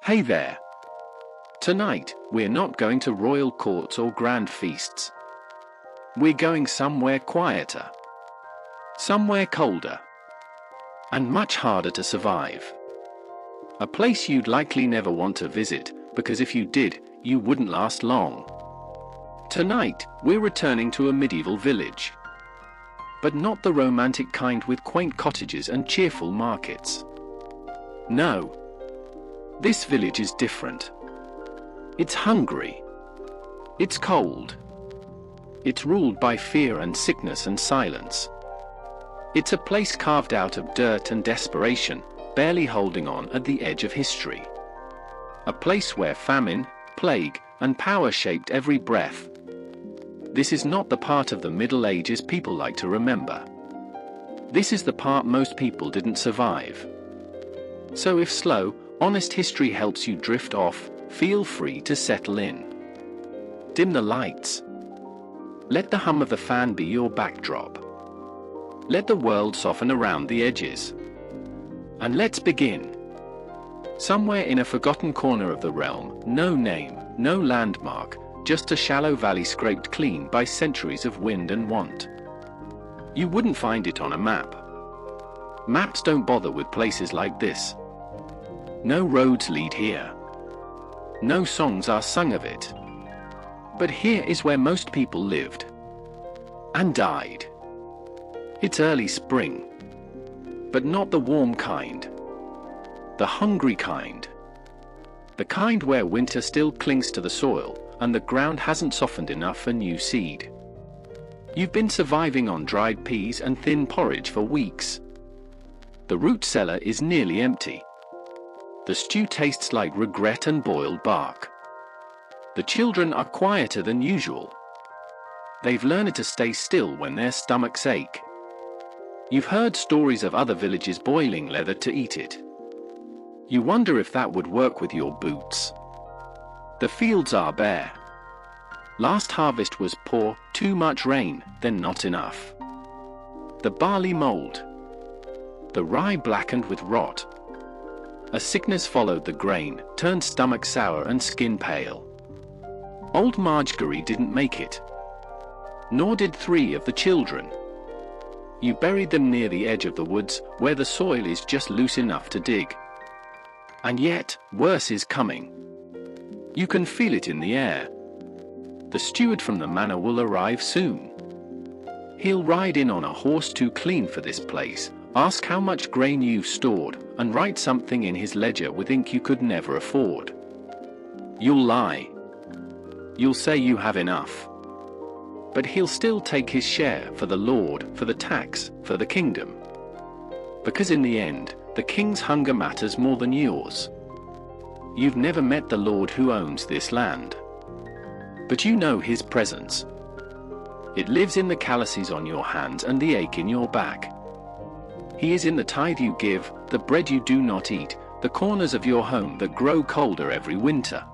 Hey there! Tonight, we're not going to royal courts or grand feasts. We're going somewhere quieter. Somewhere colder. And much harder to survive. A place you'd likely never want to visit, because if you did, you wouldn't last long. Tonight, we're returning to a medieval village. But not the romantic kind with quaint cottages and cheerful markets. No. This village is different. It's hungry. It's cold. It's ruled by fear and sickness and silence. It's a place carved out of dirt and desperation, barely holding on at the edge of history. A place where famine, plague, and power shaped every breath. This is not the part of the Middle Ages people like to remember. This is the part most people didn't survive. So if slow, honest history helps you drift off, feel free to settle in. Dim the lights. Let the hum of the fan be your backdrop. Let the world soften around the edges. And let's begin. Somewhere in a forgotten corner of the realm, no name, no landmark, just a shallow valley scraped clean by centuries of wind and want. You wouldn't find it on a map. Maps don't bother with places like this. No roads lead here. No songs are sung of it. But here is where most people lived. And died. It's early spring. But not the warm kind. The hungry kind. The kind where winter still clings to the soil, and the ground hasn't softened enough for new seed. You've been surviving on dried peas and thin porridge for weeks. The root cellar is nearly empty. The stew tastes like regret and boiled bark. The children are quieter than usual. They've learned to stay still when their stomachs ache. You've heard stories of other villages boiling leather to eat it. You wonder if that would work with your boots. The fields are bare. Last harvest was poor, too much rain, then not enough. The barley mold. The rye blackened with rot. A sickness followed the grain, turned stomach sour and skin pale. Old Margery didn't make it. Nor did 3 of the children. You buried them near the edge of the woods, where the soil is just loose enough to dig. And yet, worse is coming. You can feel it in the air. The steward from the manor will arrive soon. He'll ride in on a horse too clean for this place, ask how much grain you've stored, and write something in his ledger with ink you could never afford. You'll lie. You'll say you have enough. But he'll still take his share for the lord, for the tax, for the kingdom. Because in the end, the king's hunger matters more than yours. You've never met the lord who owns this land. But you know his presence. It lives in the calluses on your hands and the ache in your back. He is in the tithe you give, the bread you do not eat, the corners of your home that grow colder every winter.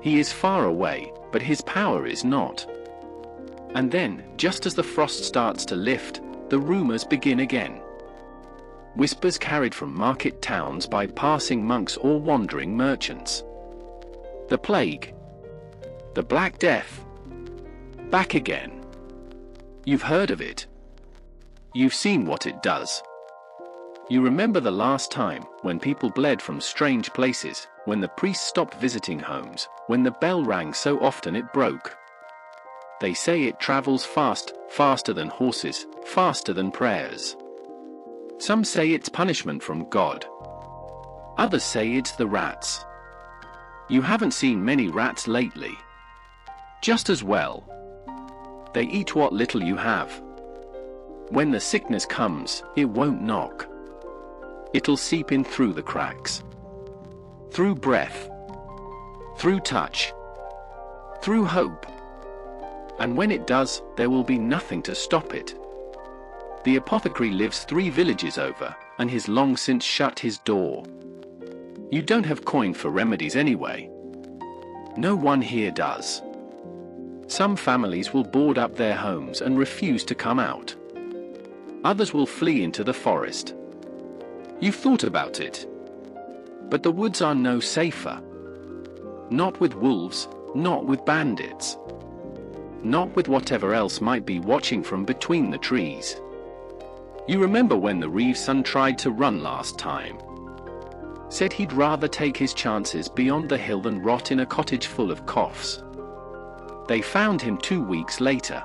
He is far away, but his power is not. And then, just as the frost starts to lift, the rumors begin again. Whispers carried from market towns by passing monks or wandering merchants. The plague. The Black Death. Back again. You've heard of it. You've seen what it does. You remember the last time, when people bled from strange places, when the priest stopped visiting homes, when the bell rang so often it broke. They say it travels fast, faster than horses, faster than prayers. Some say it's punishment from God. Others say it's the rats. You haven't seen many rats lately. Just as well. They eat what little you have. When the sickness comes, it won't knock. It'll seep in through the cracks. Through breath. Through touch. Through hope. And when it does, there will be nothing to stop it. The apothecary lives 3 villages over, and he's long since shut his door. You don't have coin for remedies anyway. No one here does. Some families will board up their homes and refuse to come out. Others will flee into the forest. You've thought about it. But the woods are no safer. Not with wolves, not with bandits. Not with whatever else might be watching from between the trees. You remember when the Reeve son tried to run last time? Said he'd rather take his chances beyond the hill than rot in a cottage full of coughs. They found him 2 weeks later.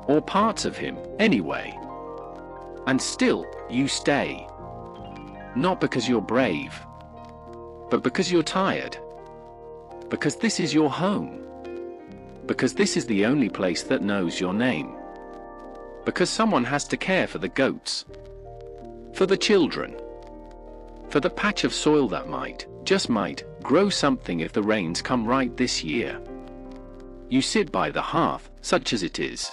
Or parts of him, anyway. And still, you stay. Not because you're brave, but because you're tired. Because this is your home. Because this is the only place that knows your name. Because someone has to care for the goats. For the children. For the patch of soil that might, just might, grow something if the rains come right this year. You sit by the hearth, such as it is.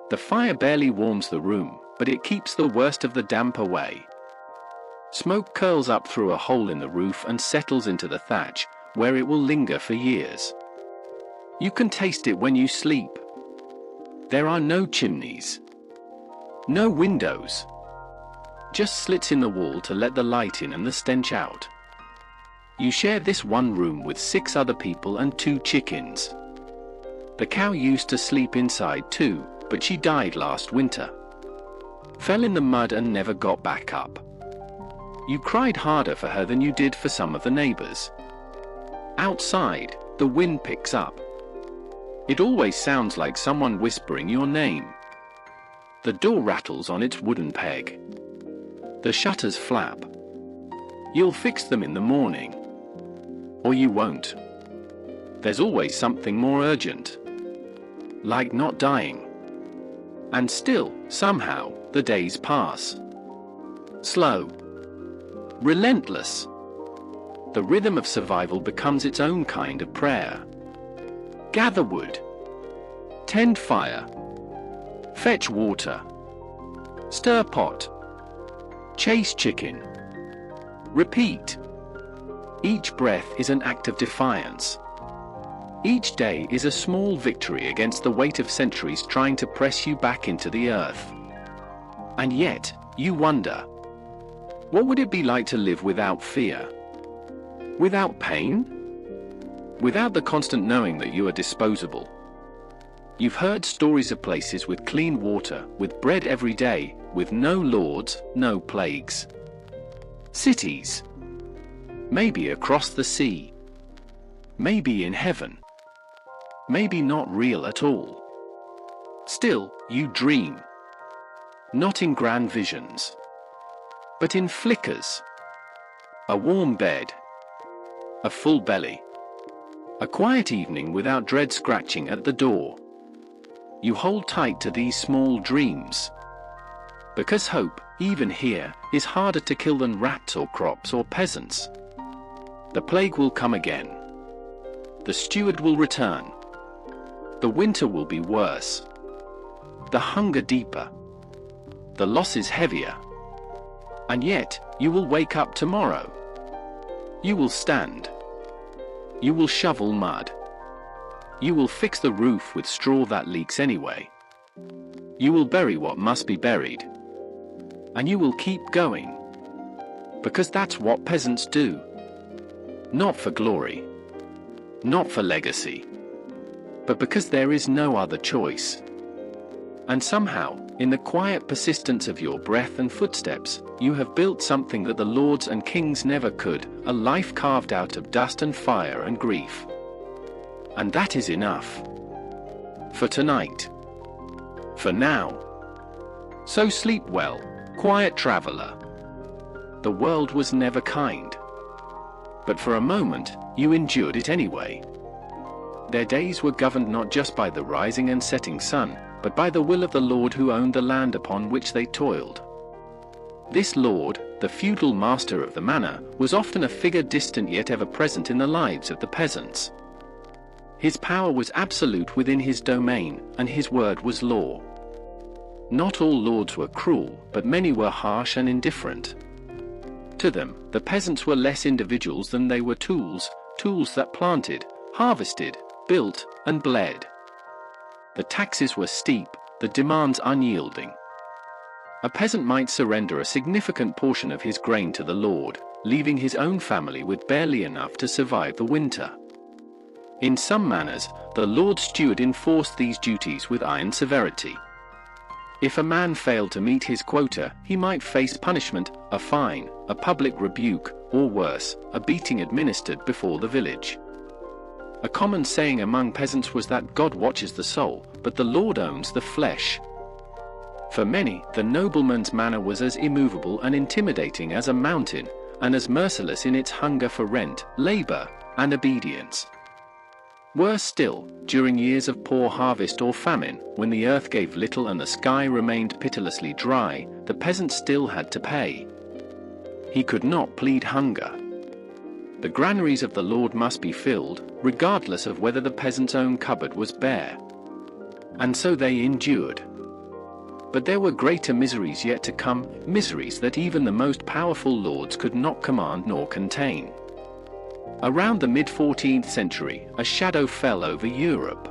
The fire barely warms the room, but it keeps the worst of the damp away. Smoke curls up through a hole in the roof and settles into the thatch, where it will linger for years. You can taste it when you sleep. There are no chimneys. No windows. Just slits in the wall to let the light in and the stench out. You share this one room with 6 other people and 2 chickens. The cow used to sleep inside too, but she died last winter. Fell in the mud and never got back up. You cried harder for her than you did for some of the neighbors. Outside, the wind picks up. It always sounds like someone whispering your name. The door rattles on its wooden peg. The shutters flap. You'll fix them in the morning. Or you won't. There's always something more urgent. Like not dying. And still, somehow, the days pass. Slow. Relentless. The rhythm of survival becomes its own kind of prayer. Gather wood. Tend fire. Fetch water. Stir pot. Chase chicken. Repeat. Each breath is an act of defiance. Each day is a small victory against the weight of centuries trying to press you back into the earth. And yet, you wonder, what would it be like to live without fear? Without pain? Without the constant knowing that you are disposable? You've heard stories of places with clean water, with bread every day, with no lords, no plagues. Cities. Maybe across the sea. Maybe in heaven. Maybe not real at all. Still, you dream. Not in grand visions, but in flickers. A warm bed. A full belly. A quiet evening without dread scratching at the door. You hold tight to these small dreams. Because hope, even here, is harder to kill than rats or crops or peasants. The plague will come again. The steward will return. The winter will be worse. The hunger deeper. The losses heavier. And yet, you will wake up tomorrow. You will stand. You will shovel mud. You will fix the roof with straw that leaks anyway. You will bury what must be buried. And you will keep going. Because that's what peasants do. Not for glory. Not for legacy. But because there is no other choice. And somehow, in the quiet persistence of your breath and footsteps, you have built something that the lords and kings never could, a life carved out of dust and fire and grief. And that is enough. For tonight. For now. So sleep well, quiet traveler. The world was never kind. But for a moment, you endured it anyway. Their days were governed not just by the rising and setting sun, but by the will of the Lord who owned the land upon which they toiled. This Lord, the feudal master of the manor, was often a figure distant yet ever present in the lives of the peasants. His power was absolute within his domain, and his word was law. Not all lords were cruel, but many were harsh and indifferent. To them, the peasants were less individuals than they were tools, tools that planted, harvested, built, and bled. The taxes were steep, the demands unyielding. A peasant might surrender a significant portion of his grain to the lord, leaving his own family with barely enough to survive the winter. In some manners, the Lord Steward enforced these duties with iron severity. If a man failed to meet his quota, he might face punishment, a fine, a public rebuke, or worse, a beating administered before the village. A common saying among peasants was that God watches the soul, but the Lord owns the flesh. For many, the nobleman's manner was as immovable and intimidating as a mountain, and as merciless in its hunger for rent, labor, and obedience. Worse still, during years of poor harvest or famine, when the earth gave little and the sky remained pitilessly dry, the peasant still had to pay. He could not plead hunger. The granaries of the Lord must be filled, regardless of whether the peasant's own cupboard was bare. And so they endured. But there were greater miseries yet to come, miseries that even the most powerful lords could not command nor contain. Around the mid-14th century, a shadow fell over Europe.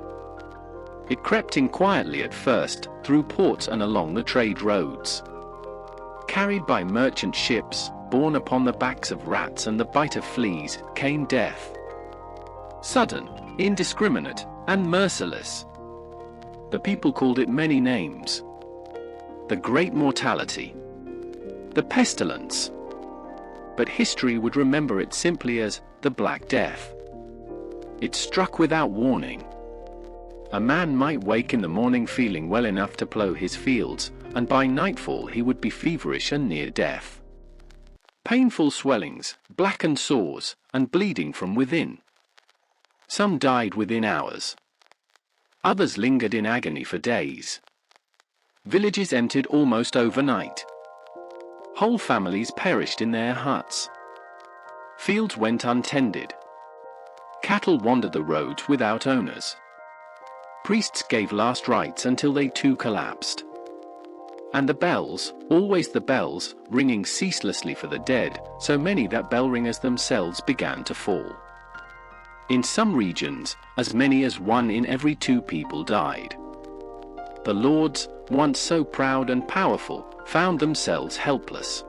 It crept in quietly at first, through ports and along the trade roads. Carried by merchant ships, borne upon the backs of rats and the bite of fleas, came death. Sudden, indiscriminate, and merciless. The people called it many names. The Great Mortality. The Pestilence. But history would remember it simply as the Black Death. It struck without warning. A man might wake in the morning feeling well enough to plough his fields, and by nightfall he would be feverish and near death. Painful swellings, blackened sores, and bleeding from within. Some died within hours. Others lingered in agony for days. Villages emptied almost overnight. Whole families perished in their huts. Fields went untended. Cattle wandered the roads without owners. Priests gave last rites until they too collapsed. And the bells, always the bells, ringing ceaselessly for the dead, so many that bell ringers themselves began to fall. In some regions, as many as 1 in every 2 people died. The lords, once so proud and powerful, found themselves helpless.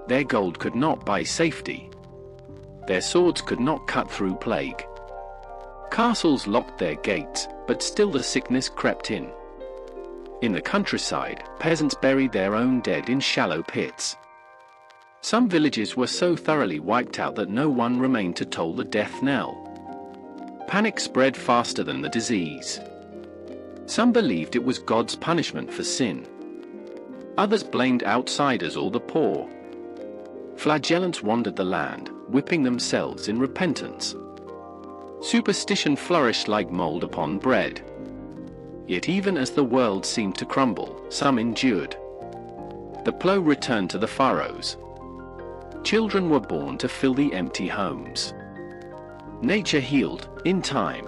Their gold could not buy safety. Their swords could not cut through plague. Castles locked their gates, but still the sickness crept in. In the countryside, peasants buried their own dead in shallow pits. Some villages were so thoroughly wiped out that no one remained to toll the death knell. Panic spread faster than the disease. Some believed it was God's punishment for sin. Others blamed outsiders or the poor. Flagellants wandered the land, whipping themselves in repentance. Superstition flourished like mold upon bread. Yet even as the world seemed to crumble, some endured. The plough returned to the furrows. Children were born to fill the empty homes. Nature healed, in time.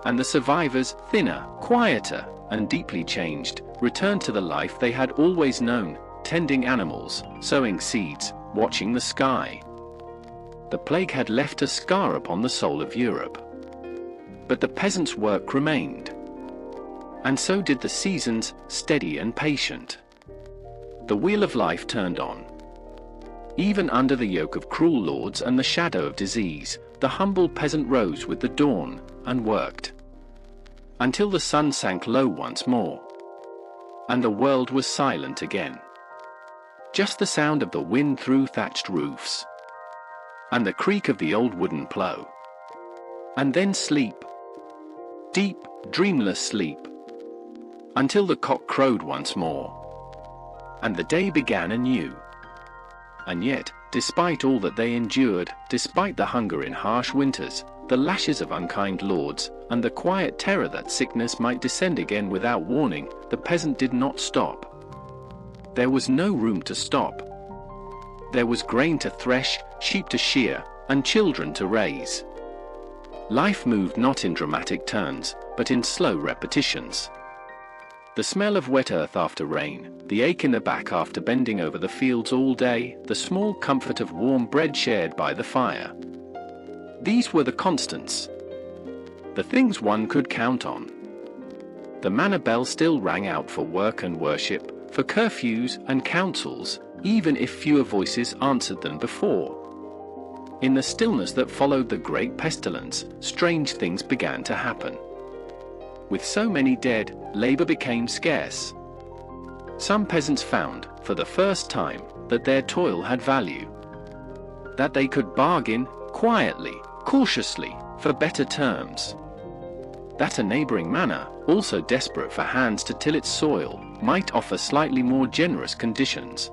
And the survivors, thinner, quieter, and deeply changed, returned to the life they had always known, tending animals, sowing seeds, watching the sky. The plague had left a scar upon the soul of Europe. But the peasant's work remained. And so did the seasons, steady and patient. The wheel of life turned on. Even under the yoke of cruel lords and the shadow of disease, the humble peasant rose with the dawn, and worked. Until the sun sank low once more. And the world was silent again. Just the sound of the wind through thatched roofs. And the creak of the old wooden plough. And then sleep. Deep, dreamless sleep. Until the cock crowed once more. And the day began anew. And yet, despite all that they endured, despite the hunger in harsh winters, the lashes of unkind lords, and the quiet terror that sickness might descend again without warning, the peasant did not stop. There was no room to stop. There was grain to thresh, sheep to shear, and children to raise. Life moved not in dramatic turns, but in slow repetitions. The smell of wet earth after rain, the ache in the back after bending over the fields all day, the small comfort of warm bread shared by the fire. These were the constants. The things one could count on. The manor bell still rang out for work and worship, for curfews and councils, even if fewer voices answered than before. In the stillness that followed the great pestilence, strange things began to happen. With so many dead, labor became scarce. Some peasants found, for the first time, that their toil had value. That they could bargain, quietly, cautiously, for better terms. That a neighboring manor, also desperate for hands to till its soil, might offer slightly more generous conditions.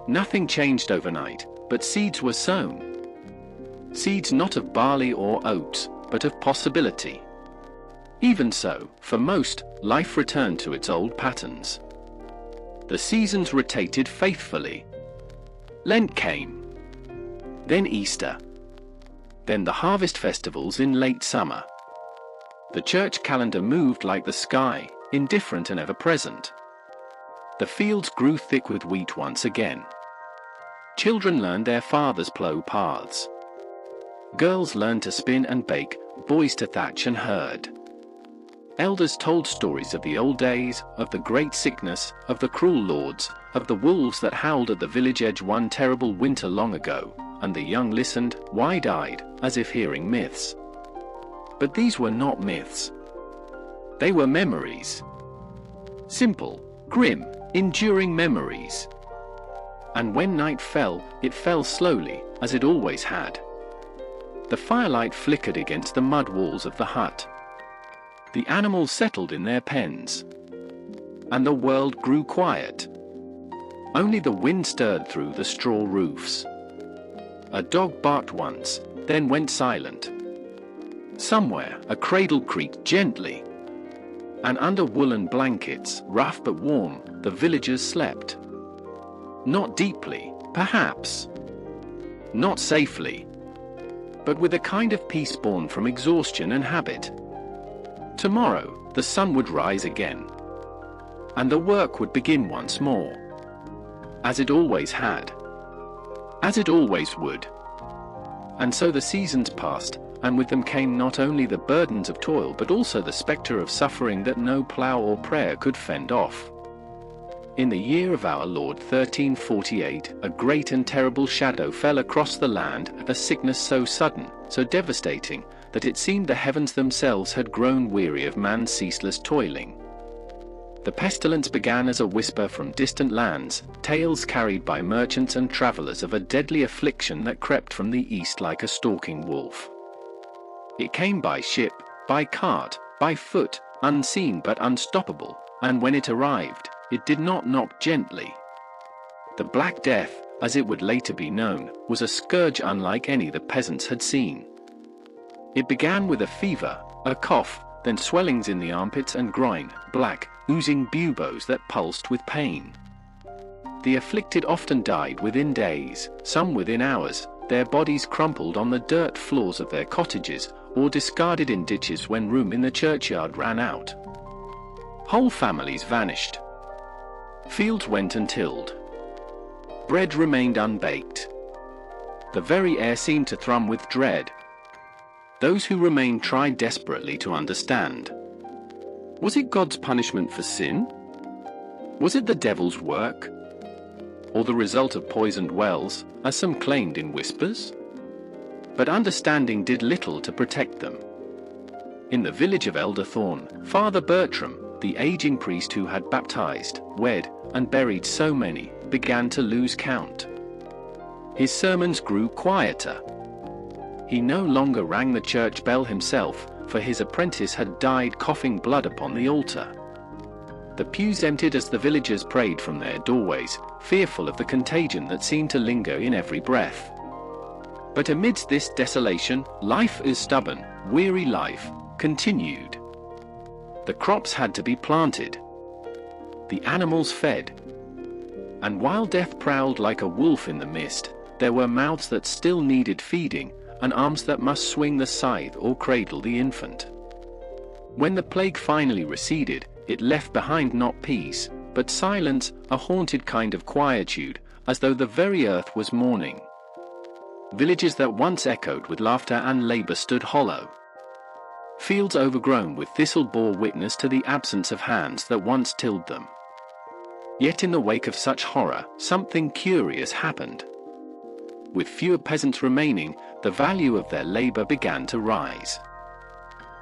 Nothing changed overnight, but seeds were sown. Seeds not of barley or oats, but of possibility. Even so, for most, life returned to its old patterns. The seasons rotated faithfully. Lent came. Then Easter. Then the harvest festivals in late summer. The church calendar moved like the sky, indifferent and ever-present. The fields grew thick with wheat once again. Children learned their fathers' plough paths. Girls learned to spin and bake, boys to thatch and herd. Elders told stories of the old days, of the great sickness, of the cruel lords, of the wolves that howled at the village edge one terrible winter long ago, and the young listened, wide-eyed, as if hearing myths. But these were not myths. They were memories. Simple, grim, enduring memories. And when night fell, it fell slowly, as it always had. The firelight flickered against the mud walls of the hut. The animals settled in their pens. And the world grew quiet. Only the wind stirred through the straw roofs. A dog barked once, then went silent. Somewhere, a cradle creaked gently. And under woolen blankets, rough but warm, the villagers slept. Not deeply, perhaps. Not safely. But with a kind of peace born from exhaustion and habit. Tomorrow, the sun would rise again. And the work would begin once more. As it always had. As it always would. And so the seasons passed, and with them came not only the burdens of toil but also the spectre of suffering that no plough or prayer could fend off. In the year of our Lord 1348, a great and terrible shadow fell across the land, a sickness so sudden, so devastating, that it seemed the heavens themselves had grown weary of man's ceaseless toiling. The pestilence began as a whisper from distant lands, tales carried by merchants and travelers of a deadly affliction that crept from the east like a stalking wolf. It came by ship, by cart, by foot, unseen but unstoppable, and when it arrived, it did not knock gently. The Black Death, as it would later be known, was a scourge unlike any the peasants had seen. It began with a fever, a cough, then swellings in the armpits and groin, black, oozing buboes that pulsed with pain. The afflicted often died within days, some within hours, their bodies crumpled on the dirt floors of their cottages, or discarded in ditches when room in the churchyard ran out. Whole families vanished. Fields went untilled. Bread remained unbaked. The very air seemed to thrum with dread. Those who remained tried desperately to understand. Was it God's punishment for sin? Was it the devil's work? Or the result of poisoned wells, as some claimed in whispers? But understanding did little to protect them. In the village of Elderthorn, Father Bertram, the aging priest who had baptized, wed, and buried so many, began to lose count. His sermons grew quieter. He no longer rang the church bell himself, for his apprentice had died coughing blood upon the altar. The pews emptied as the villagers prayed from their doorways, fearful of the contagion that seemed to linger in every breath. But amidst this desolation, life is stubborn, weary life, continued. The crops had to be planted. The animals fed. And while death prowled like a wolf in the mist, there were mouths that still needed feeding, and arms that must swing the scythe or cradle the infant. When the plague finally receded, it left behind not peace, but silence, a haunted kind of quietude, as though the very earth was mourning. Villages that once echoed with laughter and labor stood hollow. Fields overgrown with thistle bore witness to the absence of hands that once tilled them. Yet in the wake of such horror, something curious happened. With fewer peasants remaining, the value of their labor began to rise.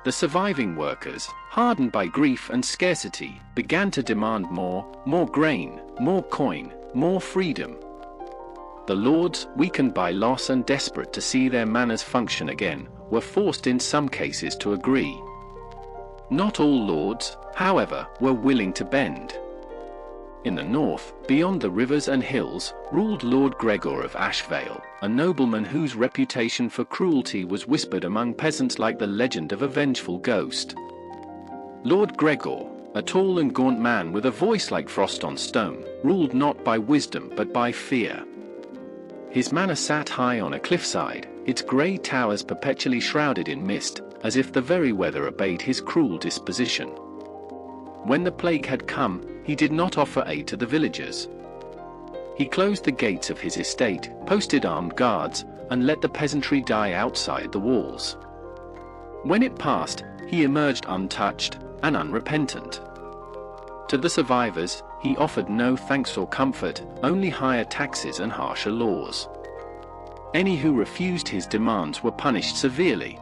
The surviving workers, hardened by grief and scarcity, began to demand more grain, more coin, more freedom. The lords, weakened by loss and desperate to see their manors function again, were forced in some cases to agree. Not all lords, however, were willing to bend. In the north, beyond the rivers and hills, ruled Lord Gregor of Ashvale, a nobleman whose reputation for cruelty was whispered among peasants like the legend of a vengeful ghost. Lord Gregor, a tall and gaunt man with a voice like frost on stone, ruled not by wisdom but by fear. His manor sat high on a cliffside, its grey towers perpetually shrouded in mist, as if the very weather obeyed his cruel disposition. When the plague had come, he did not offer aid to the villagers. He closed the gates of his estate, posted armed guards, and let the peasantry die outside the walls. When it passed, he emerged untouched and unrepentant. To the survivors, he offered no thanks or comfort, only higher taxes and harsher laws. Any who refused his demands were punished severely.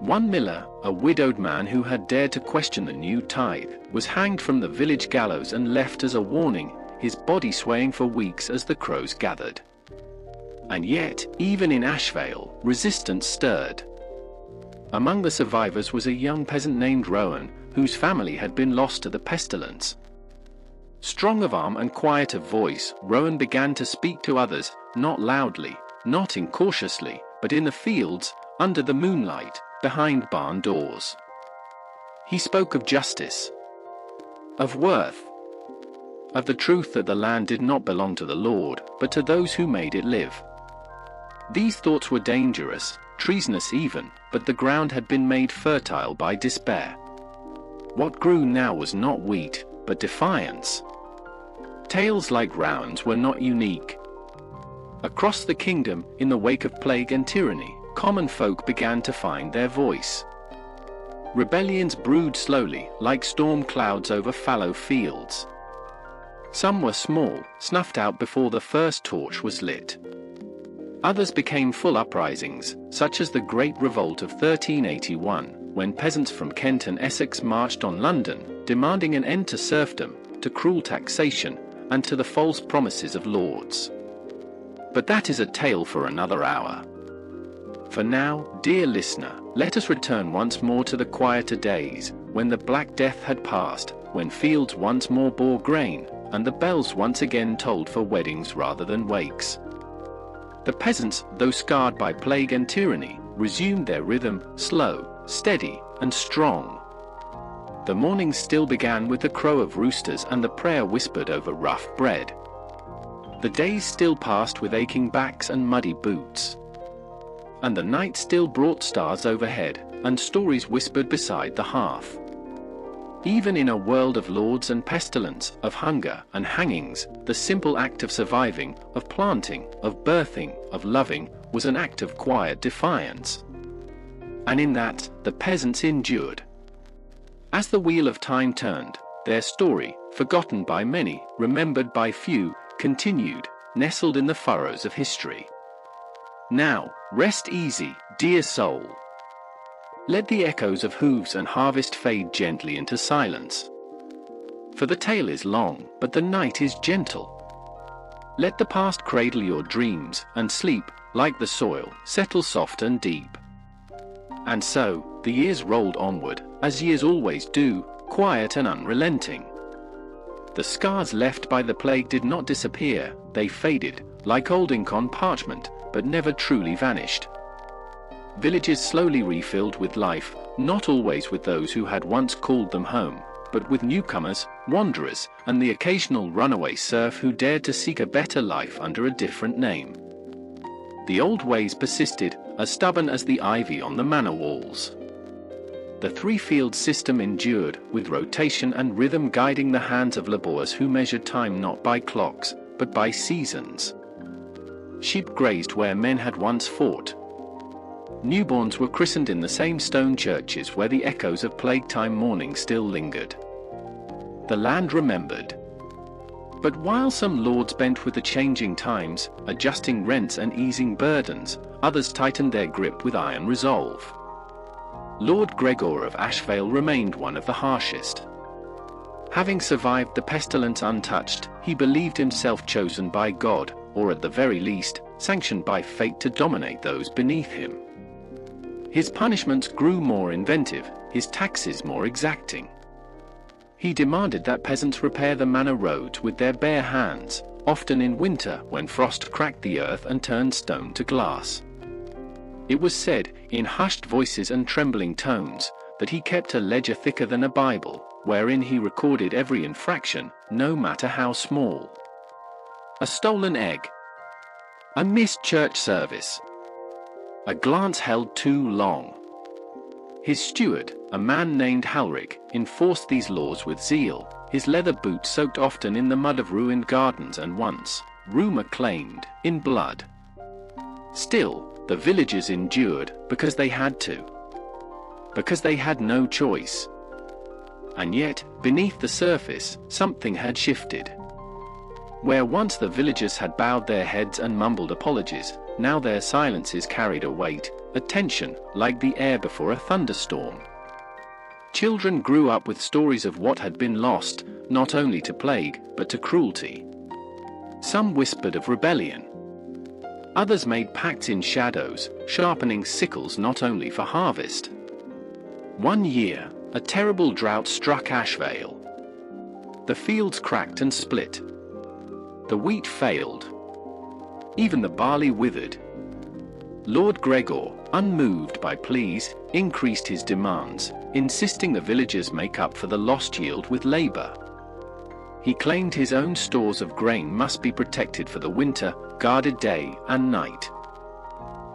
One miller, a widowed man who had dared to question the new tithe, was hanged from the village gallows and left as a warning, his body swaying for weeks as the crows gathered. And yet, even in Ashvale, resistance stirred. Among the survivors was a young peasant named Rowan, whose family had been lost to the pestilence. Strong of arm and quiet of voice, Rowan began to speak to others, not loudly, not incautiously, but in the fields, under the moonlight, behind barn doors. He spoke of justice, of worth, of the truth that the land did not belong to the Lord, but to those who made it live. These thoughts were dangerous, treasonous even, but the ground had been made fertile by despair. What grew now was not wheat, but defiance. Tales like Rowan's were not unique. Across the kingdom, in the wake of plague and tyranny, common folk began to find their voice. Rebellions brewed slowly, like storm clouds over fallow fields. Some were small, snuffed out before the first torch was lit. Others became full uprisings, such as the Great Revolt of 1381, when peasants from Kent and Essex marched on London, demanding an end to serfdom, to cruel taxation, and to the false promises of lords. But that is a tale for another hour. For now, dear listener, let us return once more to the quieter days, when the Black Death had passed, when fields once more bore grain, and the bells once again tolled for weddings rather than wakes. The peasants, though scarred by plague and tyranny, resumed their rhythm, slow, steady, and strong. The mornings still began with the crow of roosters and the prayer whispered over rough bread. The days still passed with aching backs and muddy boots. And the night still brought stars overhead, and stories whispered beside the hearth. Even in a world of lords and pestilence, of hunger and hangings, the simple act of surviving, of planting, of birthing, of loving, was an act of quiet defiance. And in that, the peasants endured. As the wheel of time turned, their story, forgotten by many, remembered by few, continued, nestled in the furrows of history. Now, rest easy, dear soul. Let the echoes of hooves and harvest fade gently into silence. For the tale is long, but the night is gentle. Let the past cradle your dreams, and sleep, like the soil, settle soft and deep. And so, the years rolled onward, as years always do, quiet and unrelenting. The scars left by the plague did not disappear, they faded, like old ink on parchment, but never truly vanished. Villages slowly refilled with life, not always with those who had once called them home, but with newcomers, wanderers, and the occasional runaway serf who dared to seek a better life under a different name. The old ways persisted, as stubborn as the ivy on the manor walls. The three-field system endured, with rotation and rhythm guiding the hands of labourers who measured time not by clocks, but by seasons. Sheep grazed where men had once fought. Newborns were christened in the same stone churches where the echoes of plague-time morning still lingered. The land remembered. But while some lords bent with the changing times, adjusting rents and easing burdens, others tightened their grip with iron resolve. Lord Gregor of Ashvale remained one of the harshest. Having survived the pestilence untouched, he believed himself chosen by God, or at the very least, sanctioned by fate to dominate those beneath him. His punishments grew more inventive, his taxes more exacting. He demanded that peasants repair the manor roads with their bare hands, often in winter when frost cracked the earth and turned stone to glass. It was said, in hushed voices and trembling tones, that he kept a ledger thicker than a Bible, wherein he recorded every infraction, no matter how small. A stolen egg, a missed church service, a glance held too long. His steward, a man named Halric, enforced these laws with zeal, his leather boots soaked often in the mud of ruined gardens and once, rumor claimed, in blood. Still, the villagers endured, because they had to. Because they had no choice. And yet, beneath the surface, something had shifted. Where once the villagers had bowed their heads and mumbled apologies, now their silences carried a weight, a tension, like the air before a thunderstorm. Children grew up with stories of what had been lost, not only to plague, but to cruelty. Some whispered of rebellion. Others made pacts in shadows, sharpening sickles not only for harvest. One year, a terrible drought struck Ashvale. The fields cracked and split. The wheat failed. Even the barley withered. Lord Gregor, unmoved by pleas, increased his demands, insisting the villagers make up for the lost yield with labor. He claimed his own stores of grain must be protected for the winter, guarded day and night.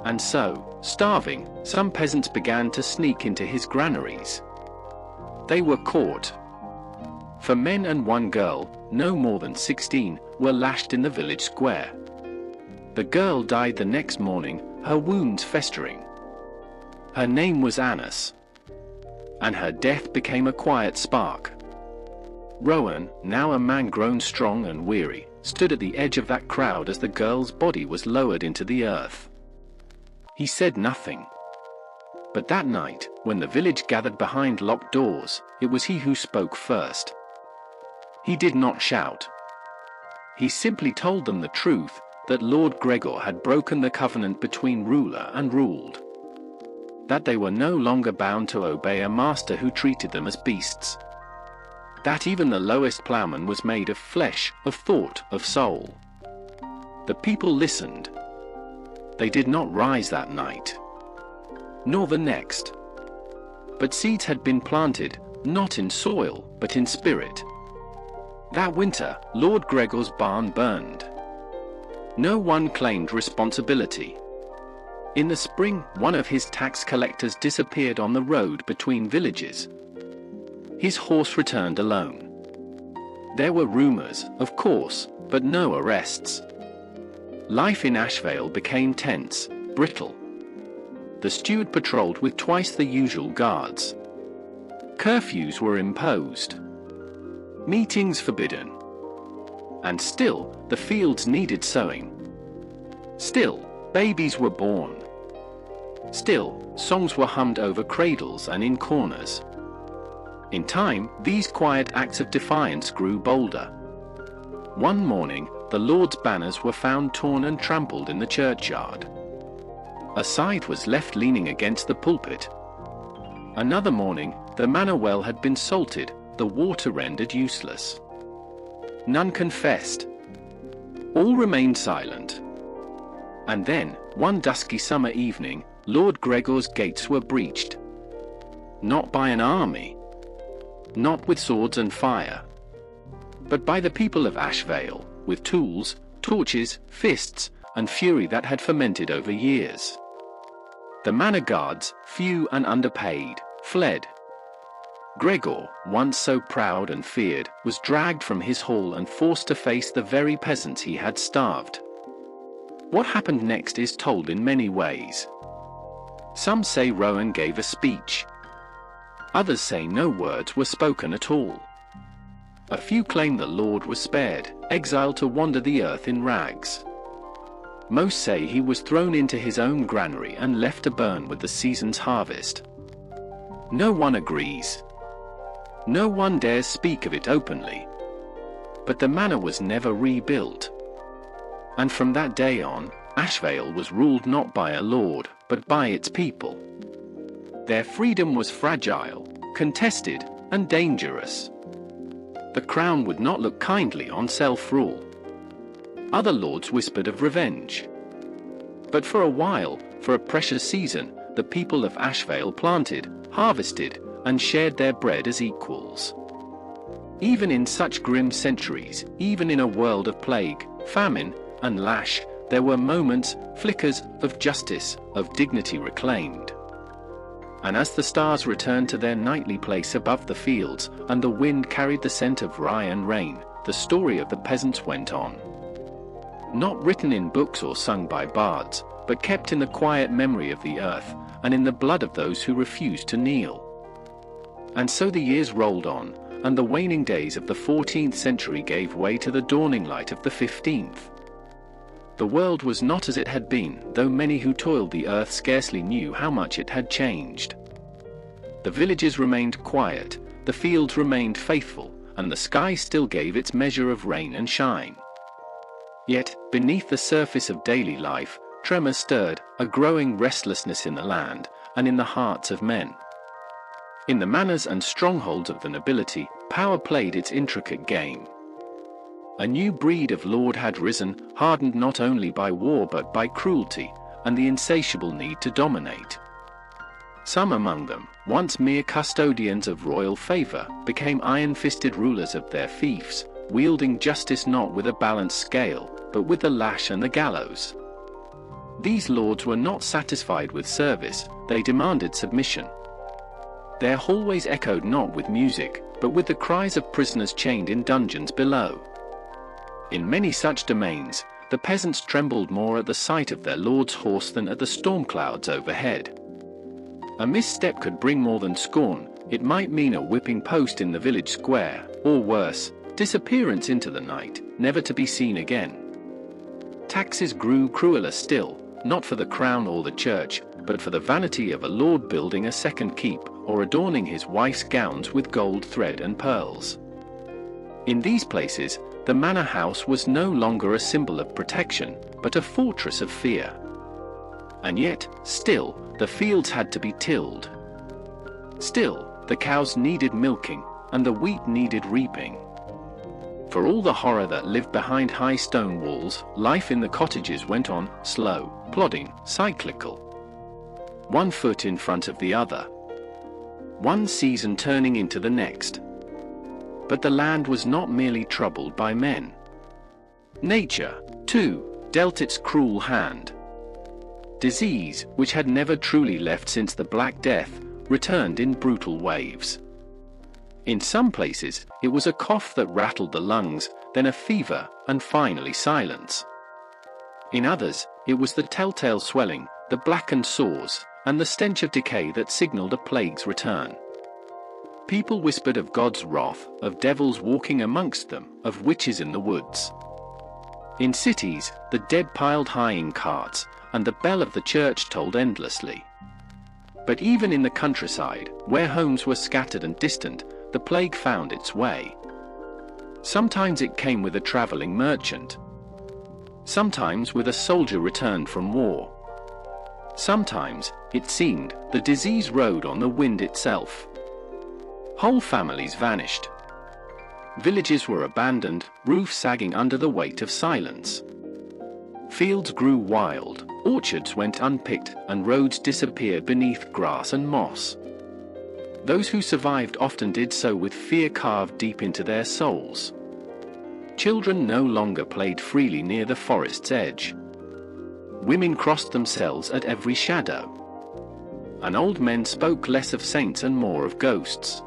And so, starving, some peasants began to sneak into his granaries. They were caught. For men and one girl, no more than 16, were lashed in the village square. The girl died the next morning, her wounds festering. Her name was Annas. And her death became a quiet spark. Rowan, now a man grown strong and weary, stood at the edge of that crowd as the girl's body was lowered into the earth. He said nothing. But that night, when the village gathered behind locked doors, it was he who spoke first. He did not shout. He simply told them the truth, that Lord Gregor had broken the covenant between ruler and ruled. That they were no longer bound to obey a master who treated them as beasts. That even the lowest plowman was made of flesh, of thought, of soul. The people listened. They did not rise that night, nor the next. But seeds had been planted, not in soil, but in spirit. That winter, Lord Gregor's barn burned. No one claimed responsibility. In the spring, one of his tax collectors disappeared on the road between villages. His horse returned alone. There were rumors, of course, but no arrests. Life in Ashvale became tense, brittle. The steward patrolled with twice the usual guards. Curfews were imposed. Meetings forbidden. And still, the fields needed sowing. Still, babies were born. Still, songs were hummed over cradles and in corners. In time, these quiet acts of defiance grew bolder. One morning, the Lord's banners were found torn and trampled in the churchyard. A scythe was left leaning against the pulpit. Another morning, the manor well had been salted, the water rendered useless. None confessed. All remained silent. And then, one dusky summer evening, Lord Gregor's gates were breached. Not by an army. Not with swords and fire. But by the people of Ashvale, with tools, torches, fists, and fury that had fermented over years. The manor guards, few and underpaid, fled. Gregor, once so proud and feared, was dragged from his hall and forced to face the very peasants he had starved. What happened next is told in many ways. Some say Rowan gave a speech. Others say no words were spoken at all. A few claim the Lord was spared, exiled to wander the earth in rags. Most say he was thrown into his own granary and left to burn with the season's harvest. No one agrees. No one dares speak of it openly. But the manor was never rebuilt. And from that day on, Ashvale was ruled not by a lord, but by its people. Their freedom was fragile, contested, and dangerous. The crown would not look kindly on self-rule. Other lords whispered of revenge. But for a while, for a precious season, the people of Ashvale planted, harvested, and shared their bread as equals. Even in such grim centuries, even in a world of plague, famine, and lash, there were moments, flickers, of justice, of dignity reclaimed. And as the stars returned to their nightly place above the fields, and the wind carried the scent of rye and rain, the story of the peasants went on. Not written in books or sung by bards, but kept in the quiet memory of the earth, and in the blood of those who refused to kneel. And so the years rolled on, and the waning days of the 14th century gave way to the dawning light of the 15th. The world was not as it had been, though many who toiled the earth scarcely knew how much it had changed. The villages remained quiet, the fields remained faithful, and the sky still gave its measure of rain and shine. Yet, beneath the surface of daily life, tremors stirred, a growing restlessness in the land, and in the hearts of men. In the manors and strongholds of the nobility, power played its intricate game. A new breed of lord had risen, hardened not only by war but by cruelty, and the insatiable need to dominate. Some among them, once mere custodians of royal favor, became iron-fisted rulers of their fiefs, wielding justice not with a balanced scale, but with the lash and the gallows. These lords were not satisfied with service, they demanded submission. Their hallways echoed not with music, but with the cries of prisoners chained in dungeons below. In many such domains, the peasants trembled more at the sight of their lord's horse than at the storm clouds overhead. A misstep could bring more than scorn, it might mean a whipping post in the village square, or worse, disappearance into the night, never to be seen again. Taxes grew crueler still, not for the crown or the church, but for the vanity of a lord building a second keep, or adorning his wife's gowns with gold thread and pearls. In these places, the manor house was no longer a symbol of protection, but a fortress of fear. And yet, still, the fields had to be tilled. Still, the cows needed milking, and the wheat needed reaping. For all the horror that lived behind high stone walls, life in the cottages went on, slow, plodding, cyclical. One foot in front of the other. One season turning into the next. But the land was not merely troubled by men. Nature, too, dealt its cruel hand. Disease, which had never truly left since the Black Death, returned in brutal waves. In some places, it was a cough that rattled the lungs, then a fever, and finally silence. In others, it was the telltale swelling, the blackened sores, and the stench of decay that signaled a plague's return. People whispered of God's wrath, of devils walking amongst them, of witches in the woods. In cities, the dead piled high in carts, and the bell of the church tolled endlessly. But even in the countryside, where homes were scattered and distant, the plague found its way. Sometimes it came with a traveling merchant. Sometimes with a soldier returned from war. Sometimes, it seemed, the disease rode on the wind itself. Whole families vanished. Villages were abandoned, roofs sagging under the weight of silence. Fields grew wild, orchards went unpicked, and roads disappeared beneath grass and moss. Those who survived often did so with fear carved deep into their souls. Children no longer played freely near the forest's edge. Women crossed themselves at every shadow. And old men spoke less of saints and more of ghosts.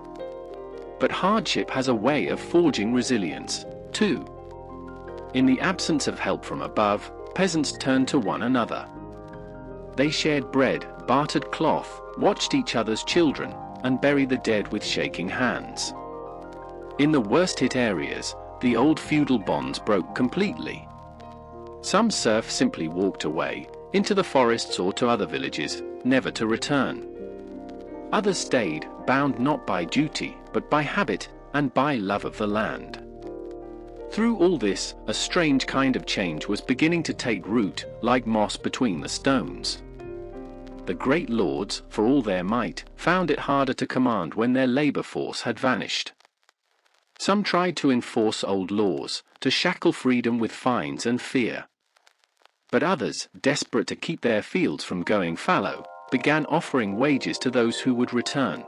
But hardship has a way of forging resilience, too. In the absence of help from above, peasants turned to one another. They shared bread, bartered cloth, watched each other's children, and buried the dead with shaking hands. In the worst-hit areas, the old feudal bonds broke completely. Some serfs simply walked away, into the forests or to other villages, never to return. Others stayed, bound not by duty, but by habit, and by love of the land. Through all this, a strange kind of change was beginning to take root, like moss between the stones. The great lords, for all their might, found it harder to command when their labor force had vanished. Some tried to enforce old laws, to shackle freedom with fines and fear. But others, desperate to keep their fields from going fallow, began offering wages to those who would return.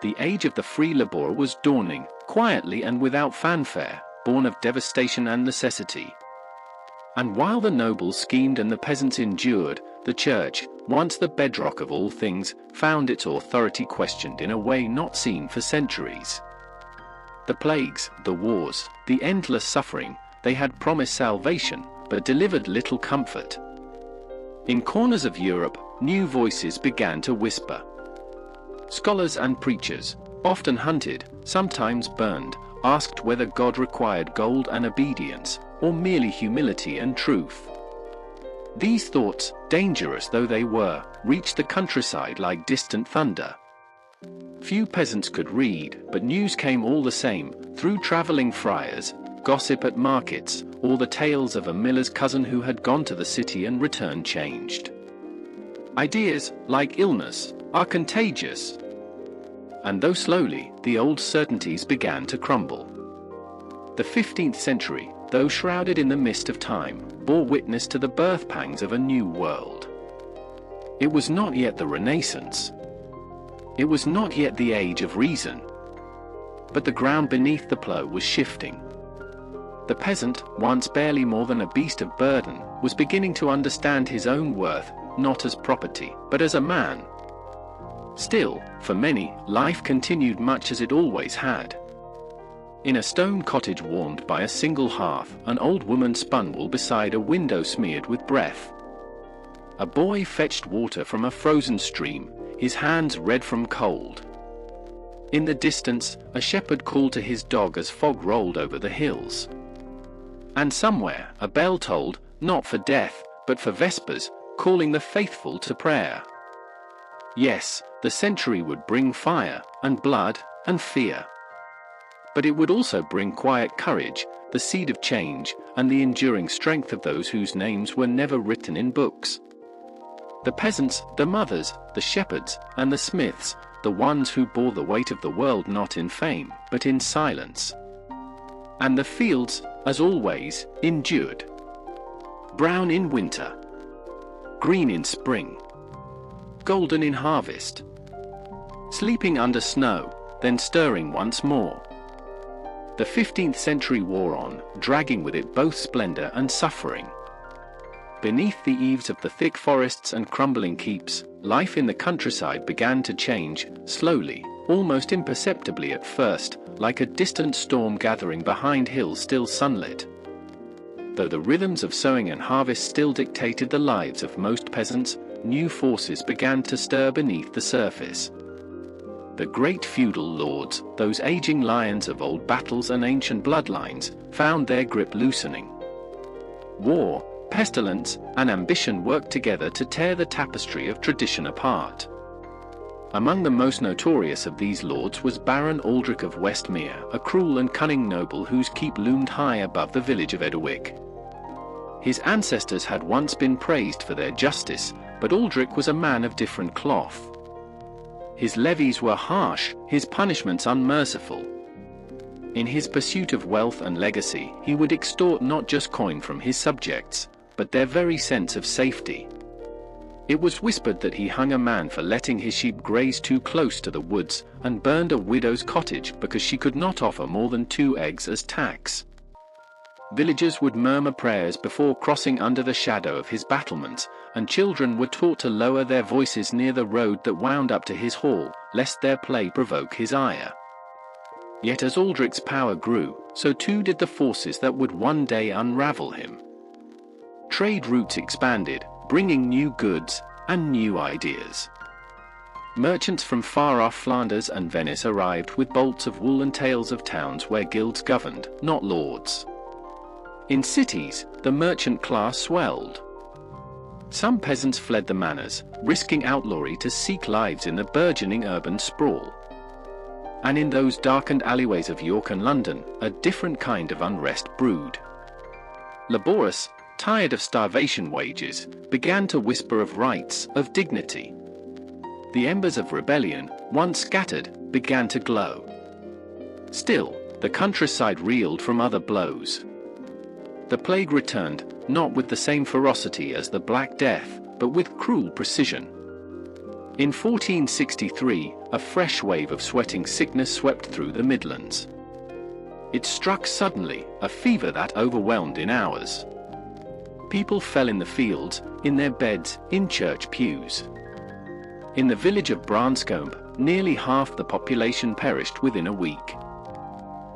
The age of the free laborer was dawning, quietly and without fanfare, born of devastation and necessity. And while the nobles schemed and the peasants endured, the church, once the bedrock of all things, found its authority questioned in a way not seen for centuries. The plagues, the wars, the endless suffering, they had promised salvation, but delivered little comfort. In corners of Europe, new voices began to whisper. Scholars and preachers, often hunted, sometimes burned, asked whether God required gold and obedience, or merely humility and truth. These thoughts, dangerous though they were, reached the countryside like distant thunder. Few peasants could read, but news came all the same, through traveling friars, gossip at markets, or the tales of a miller's cousin who had gone to the city and returned changed. Ideas, like illness, are contagious. And though slowly, the old certainties began to crumble. The 15th century, though shrouded in the mist of time, bore witness to the birth pangs of a new world. It was not yet the Renaissance. It was not yet the age of reason. But the ground beneath the plough was shifting. The peasant, once barely more than a beast of burden, was beginning to understand his own worth, not as property, but as a man. Still, for many, life continued much as it always had. In a stone cottage warmed by a single hearth, an old woman spun wool beside a window smeared with breath. A boy fetched water from a frozen stream, his hands red from cold. In the distance, a shepherd called to his dog as fog rolled over the hills. And somewhere, a bell tolled, not for death, but for vespers, calling the faithful to prayer. Yes, the century would bring fire, and blood, and fear. But it would also bring quiet courage, the seed of change, and the enduring strength of those whose names were never written in books. The peasants, the mothers, the shepherds, and the smiths, the ones who bore the weight of the world not in fame, but in silence. And the fields, as always, endured. Brown in winter. Green in spring. Golden in harvest. Sleeping under snow, then stirring once more. The 15th century wore on, dragging with it both splendor and suffering. Beneath the eaves of the thick forests and crumbling keeps, life in the countryside began to change, slowly, almost imperceptibly at first, like a distant storm gathering behind hills still sunlit. Though the rhythms of sowing and harvest still dictated the lives of most peasants, new forces began to stir beneath the surface. The great feudal lords, those aging lions of old battles and ancient bloodlines, found their grip loosening. War, pestilence, and ambition worked together to tear the tapestry of tradition apart. Among the most notorious of these lords was Baron Aldrich of Westmere, a cruel and cunning noble whose keep loomed high above the village of Edderwick. His ancestors had once been praised for their justice, but Aldrich was a man of different cloth. His levies were harsh, his punishments unmerciful. In his pursuit of wealth and legacy, he would extort not just coin from his subjects, but their very sense of safety. It was whispered that he hung a man for letting his sheep graze too close to the woods, and burned a widow's cottage because she could not offer more than 2 eggs as tax. Villagers would murmur prayers before crossing under the shadow of his battlements, and children were taught to lower their voices near the road that wound up to his hall, lest their play provoke his ire. Yet as Aldrich's power grew, so too did the forces that would one day unravel him. Trade routes expanded, bringing new goods and new ideas. Merchants from far-off Flanders and Venice arrived with bolts of wool and tales of towns where guilds governed, not lords. In cities, the merchant class swelled. Some peasants fled the manors, risking outlawry to seek lives in the burgeoning urban sprawl. And in those darkened alleyways of York and London, a different kind of unrest brewed. Laborious, tired of starvation wages, began to whisper of rights, of dignity. The embers of rebellion, once scattered, began to glow. Still, the countryside reeled from other blows. The plague returned, not with the same ferocity as the Black Death, but with cruel precision. In 1463, a fresh wave of sweating sickness swept through the Midlands. It struck suddenly, a fever that overwhelmed in hours. People fell in the fields, in their beds, in church pews. In the village of Branscombe, nearly half the population perished within a week.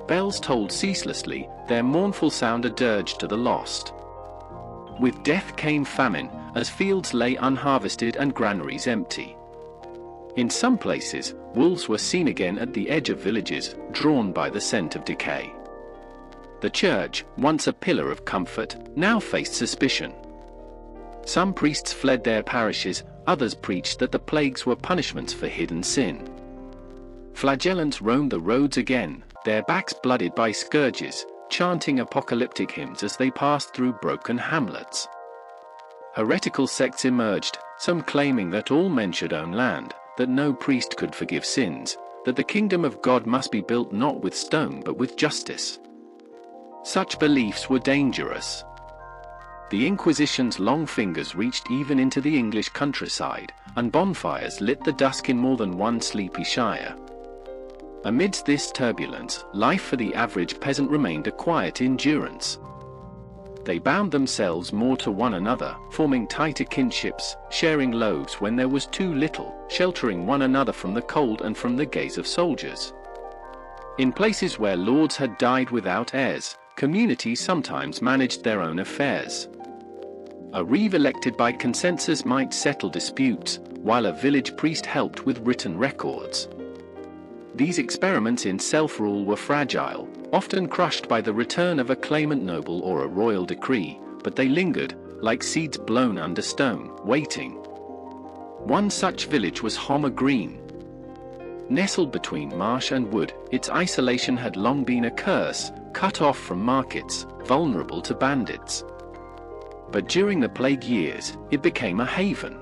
Bells tolled ceaselessly, their mournful sound a dirge to the lost. With death came famine, as fields lay unharvested and granaries empty. In some places, wolves were seen again at the edge of villages, drawn by the scent of decay. The church, once a pillar of comfort, now faced suspicion. Some priests fled their parishes, others preached that the plagues were punishments for hidden sin. Flagellants roamed the roads again, their backs blooded by scourges, chanting apocalyptic hymns as they passed through broken hamlets. Heretical sects emerged, some claiming that all men should own land, that no priest could forgive sins, that the kingdom of God must be built not with stone but with justice. Such beliefs were dangerous. The Inquisition's long fingers reached even into the English countryside, and bonfires lit the dusk in more than one sleepy shire. Amidst this turbulence, life for the average peasant remained a quiet endurance. They bound themselves more to one another, forming tighter kinships, sharing loaves when there was too little, sheltering one another from the cold and from the gaze of soldiers. In places where lords had died without heirs, communities sometimes managed their own affairs. A reeve elected by consensus might settle disputes, while a village priest helped with written records. These experiments in self-rule were fragile, often crushed by the return of a claimant noble or a royal decree, but they lingered, like seeds blown under stone, waiting. One such village was Homer Green. Nestled between marsh and wood, its isolation had long been a curse, cut off from markets, vulnerable to bandits. But during the plague years, it became a haven.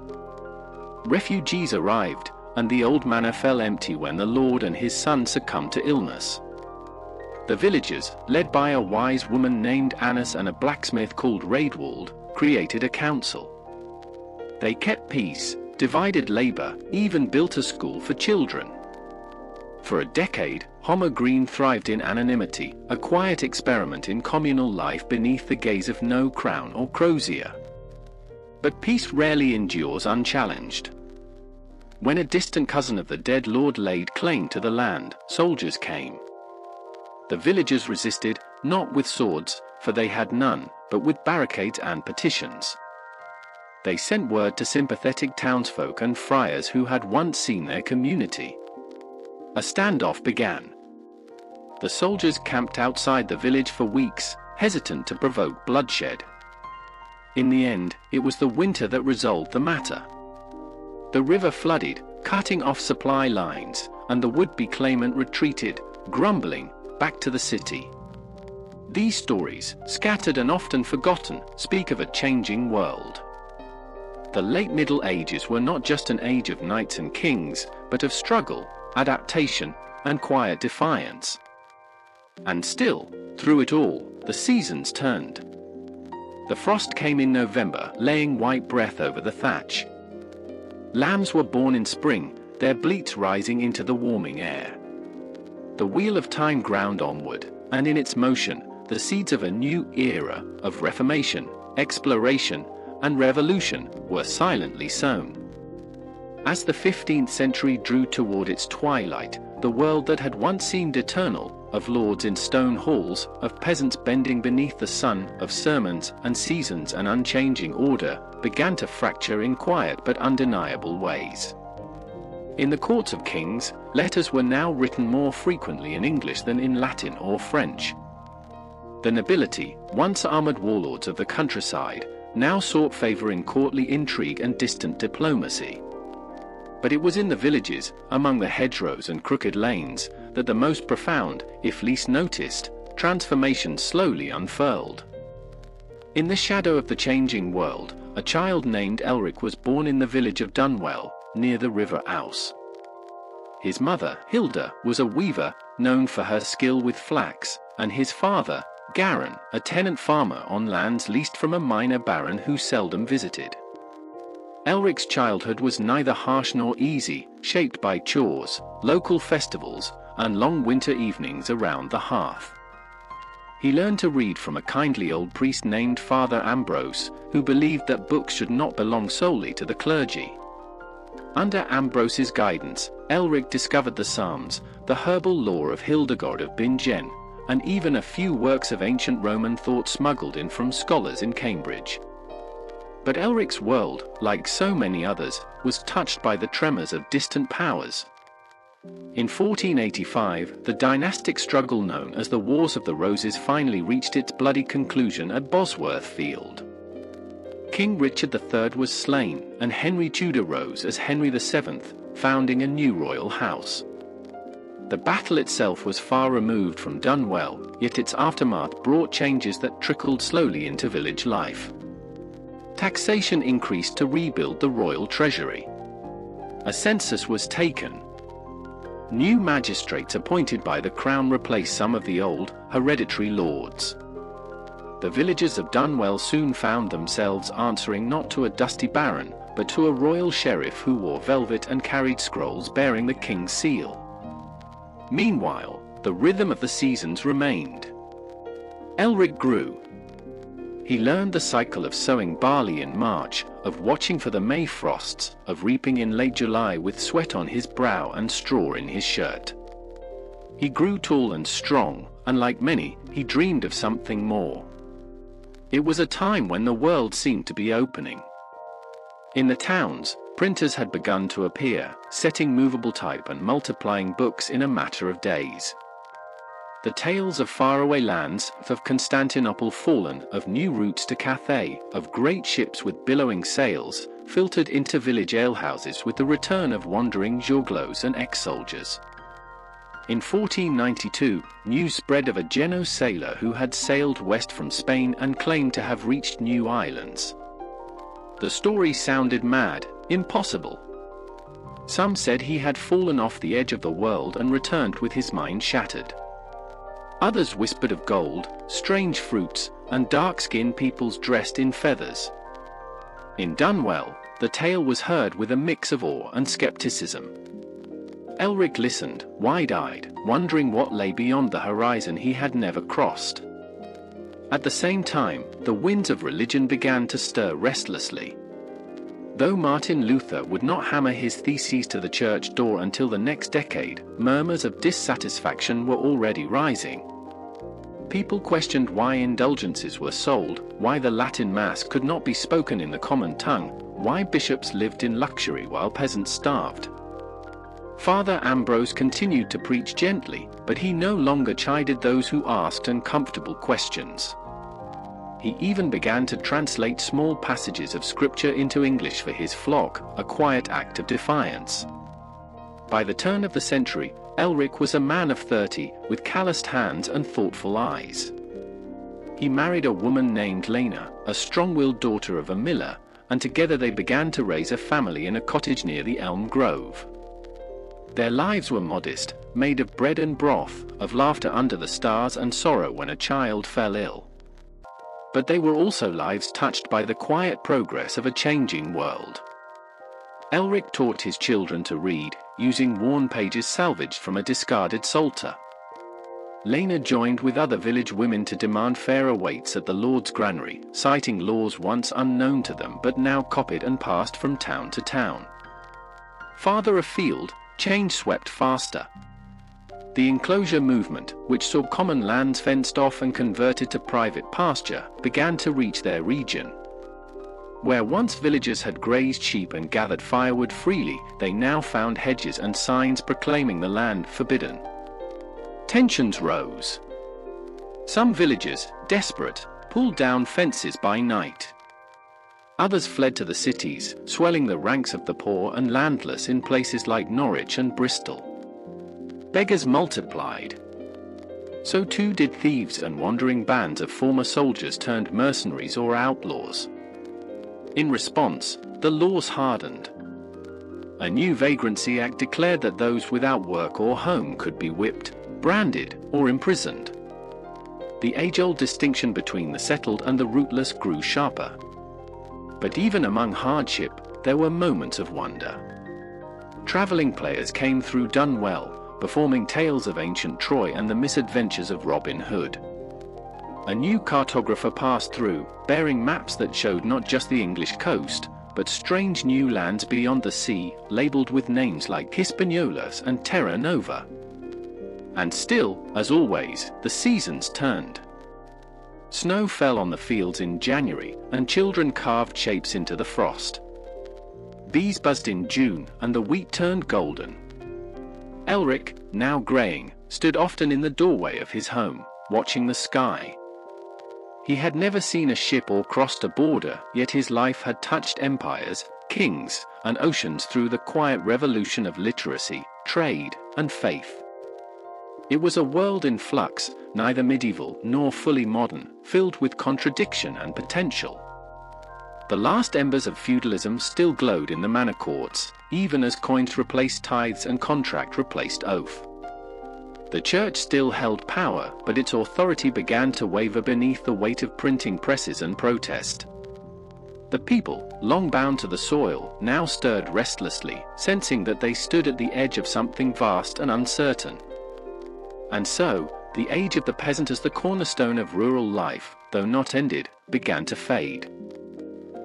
Refugees arrived, and the old manor fell empty when the lord and his son succumbed to illness. The villagers, led by a wise woman named Annis and a blacksmith called Raedwald, created a council. They kept peace, divided labor, even built a school for children. For a decade, Homer Green thrived in anonymity, a quiet experiment in communal life beneath the gaze of no crown or crozier. But peace rarely endures unchallenged. When a distant cousin of the dead lord laid claim to the land, soldiers came. The villagers resisted, not with swords, for they had none, but with barricades and petitions. They sent word to sympathetic townsfolk and friars who had once seen their community. A standoff began. The soldiers camped outside the village for weeks, hesitant to provoke bloodshed. In the end, it was the winter that resolved the matter. The river flooded, cutting off supply lines, and the would-be claimant retreated, grumbling, back to the city. These stories, scattered and often forgotten, speak of a changing world. The late Middle Ages were not just an age of knights and kings, but of struggle, adaptation, and quiet defiance. And still, through it all, the seasons turned. The frost came in November, laying white breath over the thatch. Lambs were born in spring, their bleats rising into the warming air. The wheel of time ground onward, and in its motion, the seeds of a new era of reformation, exploration, and revolution were silently sown. As the 15th century drew toward its twilight, the world that had once seemed eternal, of lords in stone halls, of peasants bending beneath the sun, of sermons and seasons and unchanging order, began to fracture in quiet but undeniable ways. In the courts of kings, letters were now written more frequently in English than in Latin or French. The nobility, once armored warlords of the countryside, now sought favor in courtly intrigue and distant diplomacy. But it was in the villages, among the hedgerows and crooked lanes, that the most profound, if least noticed, transformation slowly unfurled. In the shadow of the changing world, a child named Elric was born in the village of Dunwell, near the River Ouse. His mother, Hilda, was a weaver, known for her skill with flax, and his father, Garin, a tenant farmer on lands leased from a minor baron who seldom visited. Elric's childhood was neither harsh nor easy, shaped by chores, local festivals, and long winter evenings around the hearth. He learned to read from a kindly old priest named Father Ambrose, who believed that books should not belong solely to the clergy. Under Ambrose's guidance, Elric discovered the Psalms, the herbal lore of Hildegard of Bingen, and even a few works of ancient Roman thought smuggled in from scholars in Cambridge. But Elric's world, like so many others, was touched by the tremors of distant powers. In 1485, the dynastic struggle known as the Wars of the Roses finally reached its bloody conclusion at Bosworth Field. King Richard III was slain, and Henry Tudor rose as Henry VII, founding a new royal house. The battle itself was far removed from Dunwell, yet its aftermath brought changes that trickled slowly into village life. Taxation increased to rebuild the royal treasury. A census was taken. New magistrates appointed by the crown replaced some of the old, hereditary lords. The villagers of Dunwell soon found themselves answering not to a dusty baron, but to a royal sheriff who wore velvet and carried scrolls bearing the king's seal. Meanwhile, the rhythm of the seasons remained. Elric grew. He learned the cycle of sowing barley in March, of watching for the May frosts, of reaping in late July with sweat on his brow and straw in his shirt. He grew tall and strong, and like many, he dreamed of something more. It was a time when the world seemed to be opening. In the towns, printers had begun to appear, setting movable type and multiplying books in a matter of days. The tales of faraway lands, of Constantinople fallen, of new routes to Cathay, of great ships with billowing sails, filtered into village alehouses with the return of wandering jouglots and ex-soldiers. In 1492, news spread of a Genoese sailor who had sailed west from Spain and claimed to have reached new islands. The story sounded mad, impossible. Some said he had fallen off the edge of the world and returned with his mind shattered. Others whispered of gold, strange fruits, and dark-skinned peoples dressed in feathers. In Dunwell, the tale was heard with a mix of awe and skepticism. Elric listened, wide-eyed, wondering what lay beyond the horizon he had never crossed. At the same time, the winds of religion began to stir restlessly. Though Martin Luther would not hammer his theses to the church door until the next decade, murmurs of dissatisfaction were already rising. People questioned why indulgences were sold, why the Latin Mass could not be spoken in the common tongue, why bishops lived in luxury while peasants starved. Father Ambrose continued to preach gently, but he no longer chided those who asked uncomfortable questions. He even began to translate small passages of scripture into English for his flock, a quiet act of defiance. By the turn of the century, Elric was a man of 30, with calloused hands and thoughtful eyes. He married a woman named Lena, a strong-willed daughter of a miller, and together they began to raise a family in a cottage near the Elm Grove. Their lives were modest, made of bread and broth, of laughter under the stars and sorrow when a child fell ill. But they were also lives touched by the quiet progress of a changing world. Elric taught his children to read, using worn pages salvaged from a discarded psalter. Lena joined with other village women to demand fairer weights at the Lord's granary, citing laws once unknown to them but now copied and passed from town to town. Farther afield, change swept faster. The enclosure movement, which saw common lands fenced off and converted to private pasture, began to reach their region. Where once villagers had grazed sheep and gathered firewood freely, they now found hedges and signs proclaiming the land forbidden. Tensions rose. Some villagers, desperate, pulled down fences by night. Others fled to the cities, swelling the ranks of the poor and landless in places like Norwich and Bristol. Beggars multiplied. So too did thieves and wandering bands of former soldiers turned mercenaries or outlaws. In response, the laws hardened. A new Vagrancy Act declared that those without work or home could be whipped, branded, or imprisoned. The age-old distinction between the settled and the rootless grew sharper. But even among hardship, there were moments of wonder. Traveling players came through Dunwell, performing tales of ancient Troy and the misadventures of Robin Hood. A new cartographer passed through, bearing maps that showed not just the English coast, but strange new lands beyond the sea, labeled with names like Hispaniola and Terra Nova. And still, as always, the seasons turned. Snow fell on the fields in January, and children carved shapes into the frost. Bees buzzed in June, and the wheat turned golden. Elric, now greying, stood often in the doorway of his home, watching the sky. He had never seen a ship or crossed a border, yet his life had touched empires, kings, and oceans through the quiet revolution of literacy, trade, and faith. It was a world in flux, neither medieval nor fully modern, filled with contradiction and potential. The last embers of feudalism still glowed in the manor courts, even as coins replaced tithes and contract replaced oath. The church still held power, but its authority began to waver beneath the weight of printing presses and protest. The people, long bound to the soil, now stirred restlessly, sensing that they stood at the edge of something vast and uncertain. And so, the age of the peasant as the cornerstone of rural life, though not ended, began to fade.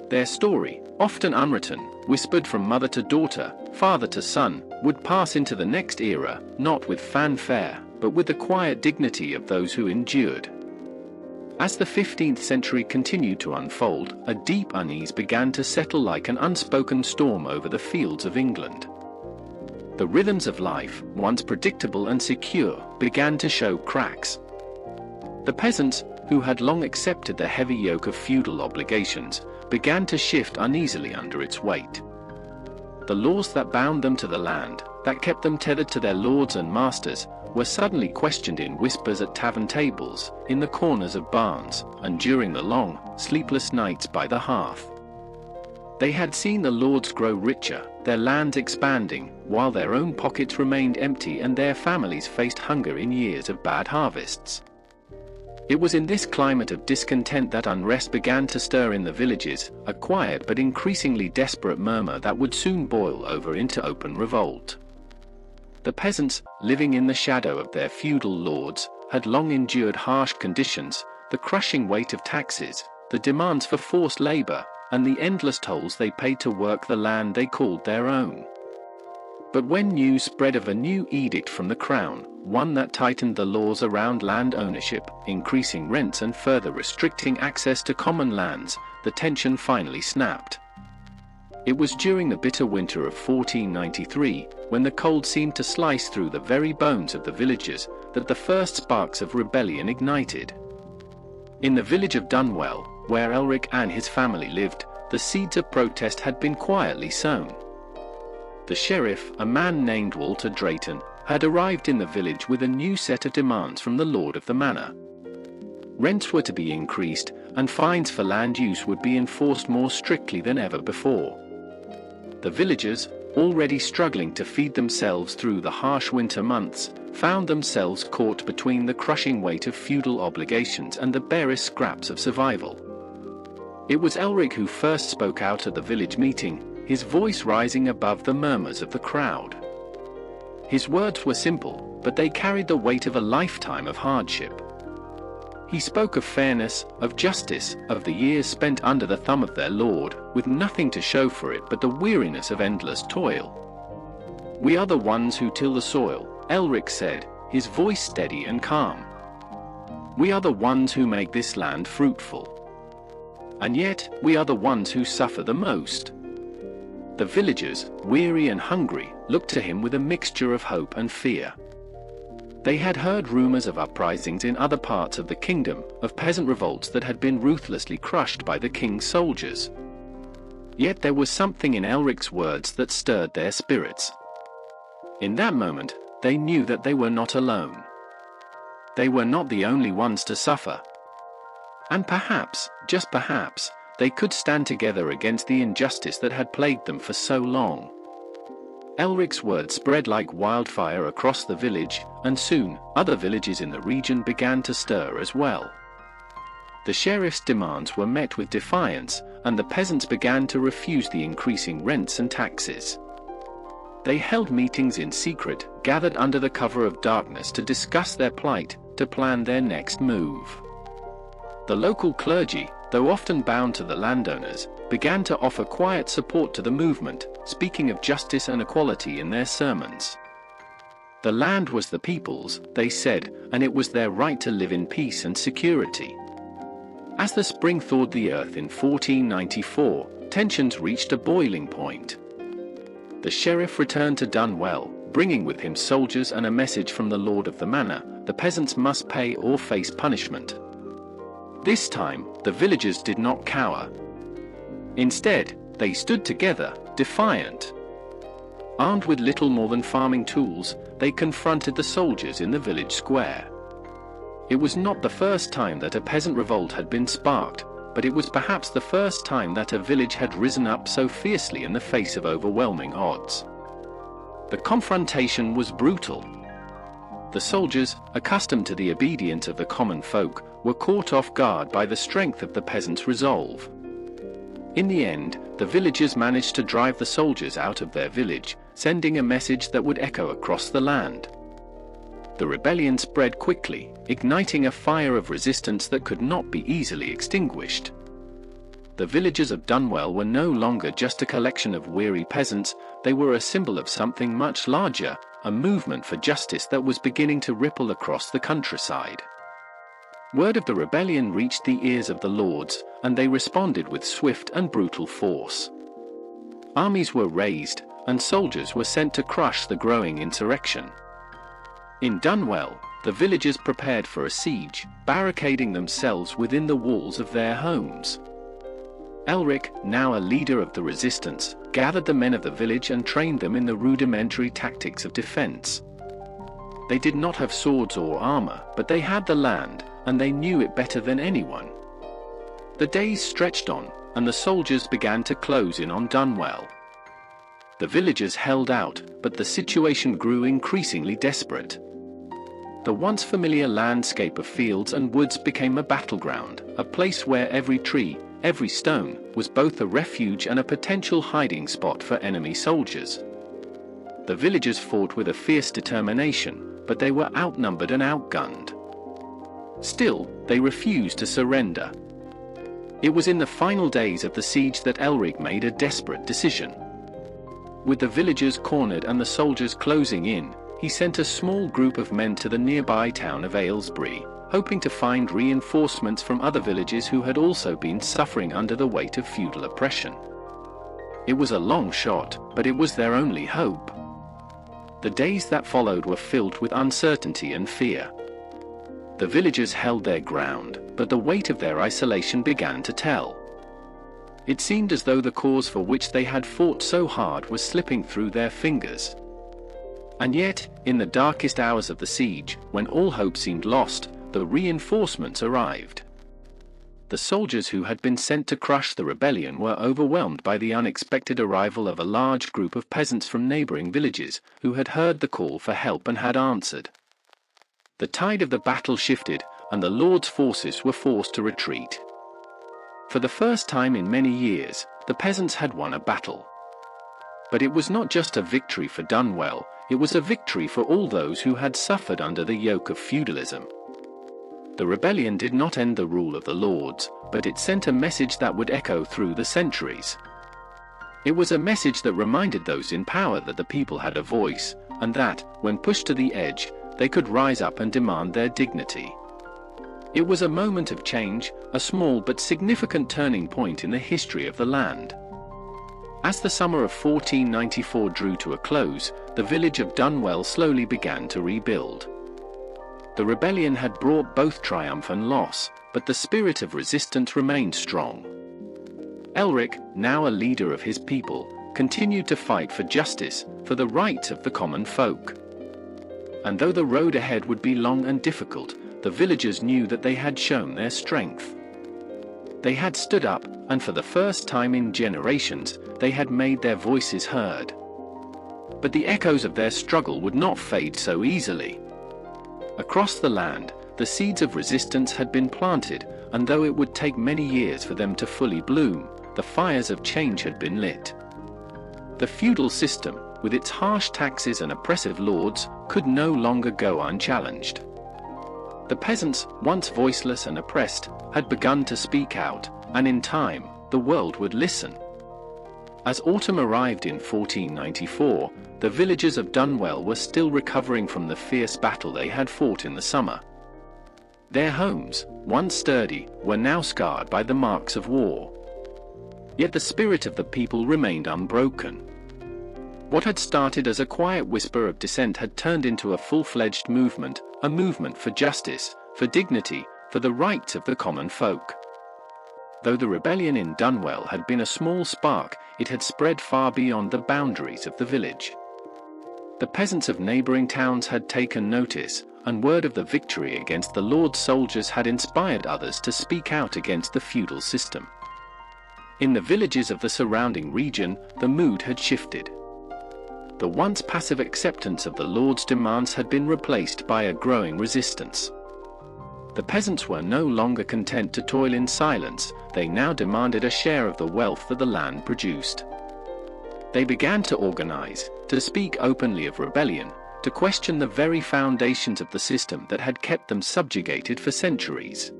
Their story, often unwritten, whispered from mother to daughter, father to son, would pass into the next era, not with fanfare, but with the quiet dignity of those who endured. As the 15th century continued to unfold, a deep unease began to settle like an unspoken storm over the fields of England. The rhythms of life, once predictable and secure, began to show cracks. The peasants, who had long accepted the heavy yoke of feudal obligations, began to shift uneasily under its weight. The laws that bound them to the land, that kept them tethered to their lords and masters, were suddenly questioned in whispers at tavern tables, in the corners of barns, and during the long, sleepless nights by the hearth. They had seen the lords grow richer, their lands expanding, while their own pockets remained empty and their families faced hunger in years of bad harvests. It was in this climate of discontent that unrest began to stir in the villages, a quiet but increasingly desperate murmur that would soon boil over into open revolt. The peasants, living in the shadow of their feudal lords, had long endured harsh conditions, the crushing weight of taxes, the demands for forced labor, and the endless tolls they paid to work the land they called their own. But when news spread of a new edict from the crown, one that tightened the laws around land ownership, increasing rents and further restricting access to common lands, the tension finally snapped. It was during the bitter winter of 1493, when the cold seemed to slice through the very bones of the villagers, that the first sparks of rebellion ignited. In the village of Dunwell, where Elric and his family lived, the seeds of protest had been quietly sown. The sheriff, a man named Walter Drayton, had arrived in the village with a new set of demands from the lord of the manor. Rents were to be increased, and fines for land use would be enforced more strictly than ever before. The villagers, already struggling to feed themselves through the harsh winter months, found themselves caught between the crushing weight of feudal obligations and the barest scraps of survival. It was Elric who first spoke out at the village meeting, his voice rising above the murmurs of the crowd. His words were simple, but they carried the weight of a lifetime of hardship. He spoke of fairness, of justice, of the years spent under the thumb of their lord, with nothing to show for it but the weariness of endless toil. "We are the ones who till the soil," Elric said, his voice steady and calm. "We are the ones who make this land fruitful. And yet, we are the ones who suffer the most. The villagers, weary and hungry, looked to him with a mixture of hope and fear. They had heard rumors of uprisings in other parts of the kingdom, of peasant revolts that had been ruthlessly crushed by the king's soldiers. Yet there was something in Elric's words that stirred their spirits. In that moment, they knew that they were not alone. They were not the only ones to suffer. And perhaps, just perhaps, they could stand together against the injustice that had plagued them for so long. Elric's words spread like wildfire across the village, and soon, other villages in the region began to stir as well. The sheriff's demands were met with defiance, and the peasants began to refuse the increasing rents and taxes. They held meetings in secret, gathered under the cover of darkness to discuss their plight, to plan their next move. The local clergy, though often bound to the landowners, began to offer quiet support to the movement, speaking of justice and equality in their sermons. The land was the people's, they said, and it was their right to live in peace and security. As the spring thawed the earth in 1494, tensions reached a boiling point. The sheriff returned to Dunwell, bringing with him soldiers and a message from the lord of the manor: the peasants must pay or face punishment. This time, the villagers did not cower. Instead, they stood together, defiant. Armed with little more than farming tools, they confronted the soldiers in the village square. It was not the first time that a peasant revolt had been sparked, but it was perhaps the first time that a village had risen up so fiercely in the face of overwhelming odds. The confrontation was brutal. The soldiers, accustomed to the obedience of the common folk, were caught off guard by the strength of the peasants' resolve. In the end, the villagers managed to drive the soldiers out of their village, sending a message that would echo across the land. The rebellion spread quickly, igniting a fire of resistance that could not be easily extinguished. The villagers of Dunwell were no longer just a collection of weary peasants, they were a symbol of something much larger, a movement for justice that was beginning to ripple across the countryside. Word of the rebellion reached the ears of the lords, and they responded with swift and brutal force. Armies were raised, and soldiers were sent to crush the growing insurrection. In Dunwell, the villagers prepared for a siege, barricading themselves within the walls of their homes. Elric, now a leader of the resistance, gathered the men of the village and trained them in the rudimentary tactics of defense. They did not have swords or armor, but they had the land, and they knew it better than anyone. The days stretched on, and the soldiers began to close in on Dunwell. The villagers held out, but the situation grew increasingly desperate. The once familiar landscape of fields and woods became a battleground, a place where every tree, every stone, was both a refuge and a potential hiding spot for enemy soldiers. The villagers fought with a fierce determination, but they were outnumbered and outgunned. Still, they refused to surrender. It was in the final days of the siege that Elric made a desperate decision. With the villagers cornered and the soldiers closing in, he sent a small group of men to the nearby town of Aylesbury, hoping to find reinforcements from other villages who had also been suffering under the weight of feudal oppression. It was a long shot, but it was their only hope. The days that followed were filled with uncertainty and fear. The villagers held their ground, but the weight of their isolation began to tell. It seemed as though the cause for which they had fought so hard was slipping through their fingers. And yet, in the darkest hours of the siege, when all hope seemed lost, the reinforcements arrived. The soldiers who had been sent to crush the rebellion were overwhelmed by the unexpected arrival of a large group of peasants from neighboring villages, who had heard the call for help and had answered. The tide of the battle shifted, and the Lord's forces were forced to retreat. For the first time in many years, the peasants had won a battle. But it was not just a victory for Dunwell, it was a victory for all those who had suffered under the yoke of feudalism. The rebellion did not end the rule of the lords, but it sent a message that would echo through the centuries. It was a message that reminded those in power that the people had a voice, and that, when pushed to the edge, they could rise up and demand their dignity. It was a moment of change, a small but significant turning point in the history of the land. As the summer of 1494 drew to a close, the village of Dunwell slowly began to rebuild. The rebellion had brought both triumph and loss, but the spirit of resistance remained strong. Elric, now a leader of his people, continued to fight for justice, for the rights of the common folk. And though the road ahead would be long and difficult, the villagers knew that they had shown their strength. They had stood up, and for the first time in generations, they had made their voices heard. But the echoes of their struggle would not fade so easily. Across the land, the seeds of resistance had been planted, and though it would take many years for them to fully bloom, the fires of change had been lit. The feudal system, with its harsh taxes and oppressive lords, could no longer go unchallenged. The peasants, once voiceless and oppressed, had begun to speak out, and in time, the world would listen. As autumn arrived in 1494, the villagers of Dunwell were still recovering from the fierce battle they had fought in the summer. Their homes, once sturdy, were now scarred by the marks of war. Yet the spirit of the people remained unbroken. What had started as a quiet whisper of dissent had turned into a full-fledged movement, a movement for justice, for dignity, for the rights of the common folk. Though the rebellion in Dunwell had been a small spark, it had spread far beyond the boundaries of the village. The peasants of neighboring towns had taken notice, and word of the victory against the Lord's soldiers had inspired others to speak out against the feudal system. In the villages of the surrounding region, the mood had shifted. The once passive acceptance of the Lord's demands had been replaced by a growing resistance. The peasants were no longer content to toil in silence, they now demanded a share of the wealth that the land produced. They began to organize, to speak openly of rebellion, to question the very foundations of the system that had kept them subjugated for centuries.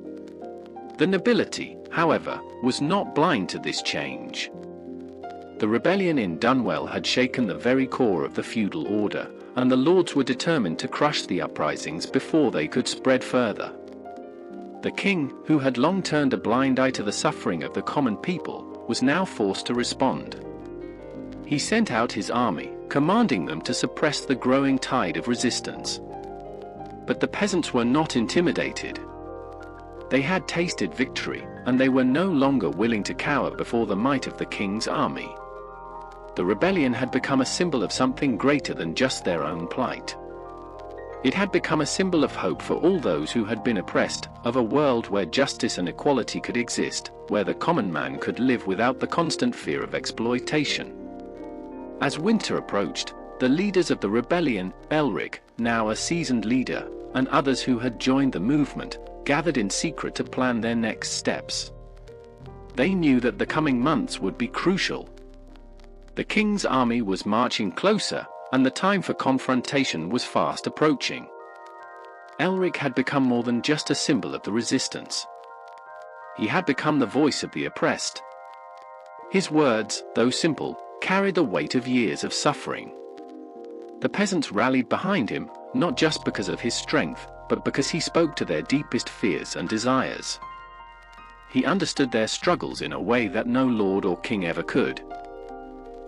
The nobility, however, was not blind to this change. The rebellion in Dunwell had shaken the very core of the feudal order, and the lords were determined to crush the uprisings before they could spread further. The king, who had long turned a blind eye to the suffering of the common people, was now forced to respond. He sent out his army, commanding them to suppress the growing tide of resistance. But the peasants were not intimidated. They had tasted victory, and they were no longer willing to cower before the might of the king's army. The rebellion had become a symbol of something greater than just their own plight. It had become a symbol of hope for all those who had been oppressed, of a world where justice and equality could exist, where the common man could live without the constant fear of exploitation. As winter approached, the leaders of the rebellion, Elric, now a seasoned leader, and others who had joined the movement, gathered in secret to plan their next steps. They knew that the coming months would be crucial. The king's army was marching closer, and the time for confrontation was fast approaching. Elric had become more than just a symbol of the resistance. He had become the voice of the oppressed. His words, though simple, carried the weight of years of suffering. The peasants rallied behind him, not just because of his strength, but because he spoke to their deepest fears and desires. He understood their struggles in a way that no lord or king ever could.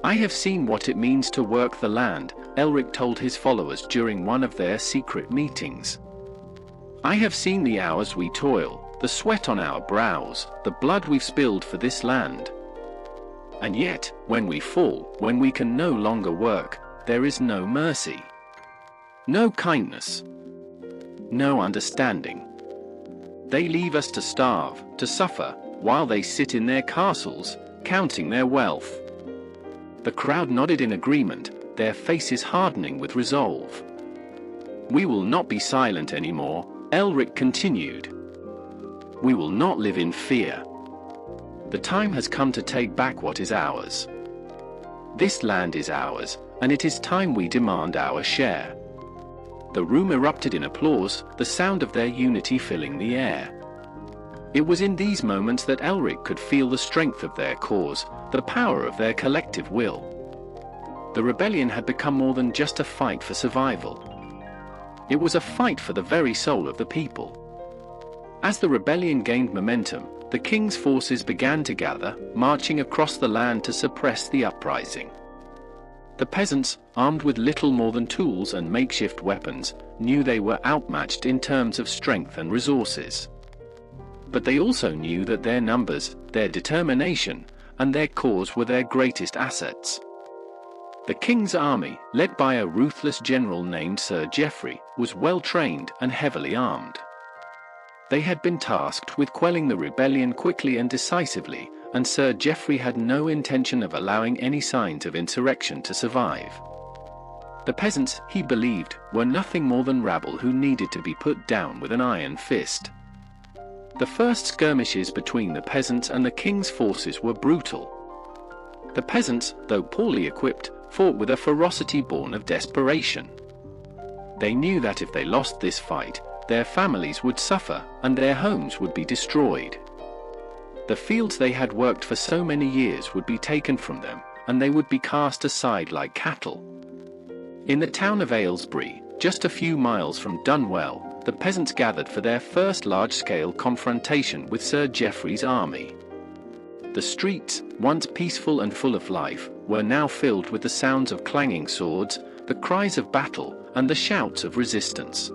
"I have seen what it means to work the land," Elric told his followers during one of their secret meetings. "I have seen the hours we toil, the sweat on our brows, the blood we've spilled for this land. And yet, when we fall, when we can no longer work, there is no mercy, no kindness, no understanding. They leave us to starve, to suffer, while they sit in their castles, counting their wealth." The crowd nodded in agreement, their faces hardening with resolve. "We will not be silent anymore," Elric continued. "We will not live in fear. The time has come to take back what is ours. This land is ours, and it is time we demand our share." The room erupted in applause, the sound of their unity filling the air. It was in these moments that Elric could feel the strength of their cause, the power of their collective will. The rebellion had become more than just a fight for survival. It was a fight for the very soul of the people. As the rebellion gained momentum, the king's forces began to gather, marching across the land to suppress the uprising. The peasants, armed with little more than tools and makeshift weapons, knew they were outmatched in terms of strength and resources. But they also knew that their numbers, their determination, and their cause were their greatest assets. The king's army, led by a ruthless general named Sir Geoffrey, was well trained and heavily armed. They had been tasked with quelling the rebellion quickly and decisively, and Sir Geoffrey had no intention of allowing any signs of insurrection to survive. The peasants, he believed, were nothing more than rabble who needed to be put down with an iron fist. The first skirmishes between the peasants and the king's forces were brutal. The peasants, though poorly equipped, fought with a ferocity born of desperation. They knew that if they lost this fight, their families would suffer and their homes would be destroyed. The fields they had worked for so many years would be taken from them, and they would be cast aside like cattle. In the town of Aylesbury, just a few miles from Dunwell, the peasants gathered for their first large-scale confrontation with Sir Geoffrey's army. The streets, once peaceful and full of life, were now filled with the sounds of clanging swords, the cries of battle, and the shouts of resistance.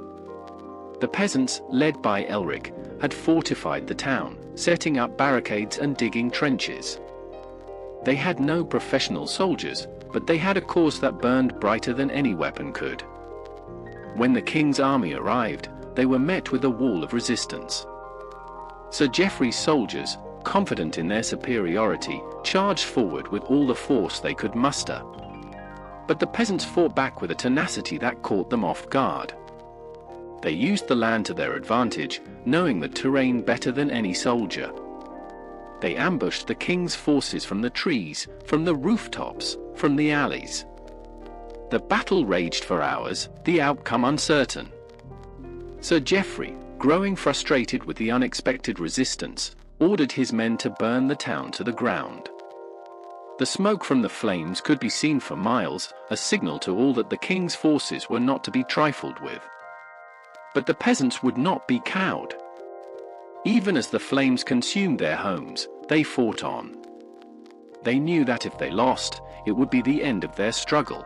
The peasants, led by Elric, had fortified the town, setting up barricades and digging trenches. They had no professional soldiers, but they had a cause that burned brighter than any weapon could. When the king's army arrived, they were met with a wall of resistance. Sir Geoffrey's soldiers, confident in their superiority, charged forward with all the force they could muster. But the peasants fought back with a tenacity that caught them off guard. They used the land to their advantage, knowing the terrain better than any soldier. They ambushed the king's forces from the trees, from the rooftops, from the alleys. The battle raged for hours, the outcome uncertain. Sir Geoffrey, growing frustrated with the unexpected resistance, ordered his men to burn the town to the ground. The smoke from the flames could be seen for miles, a signal to all that the king's forces were not to be trifled with. But the peasants would not be cowed. Even as the flames consumed their homes, they fought on. They knew that if they lost, it would be the end of their struggle.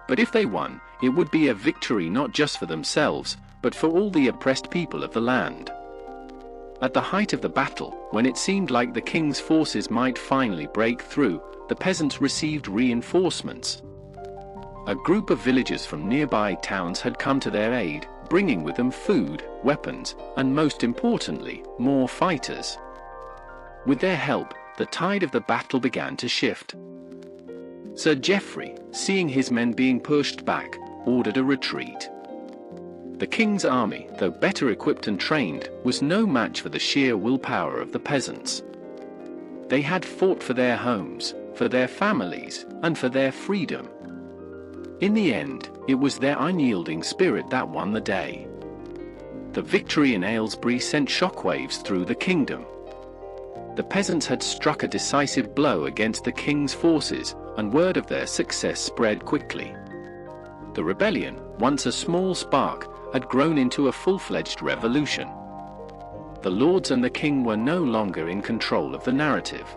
But if they won, it would be a victory not just for themselves, but for all the oppressed people of the land. At the height of the battle, when it seemed like the king's forces might finally break through, the peasants received reinforcements. A group of villagers from nearby towns had come to their aid, bringing with them food, weapons, and most importantly, more fighters. With their help, the tide of the battle began to shift. Sir Geoffrey, seeing his men being pushed back, ordered a retreat. The king's army, though better equipped and trained, was no match for the sheer willpower of the peasants. They had fought for their homes, for their families, and for their freedom. In the end, it was their unyielding spirit that won the day. The victory in Aylesbury sent shockwaves through the kingdom. The peasants had struck a decisive blow against the king's forces, and word of their success spread quickly. The rebellion, once a small spark, had grown into a full-fledged revolution. The lords and the king were no longer in control of the narrative.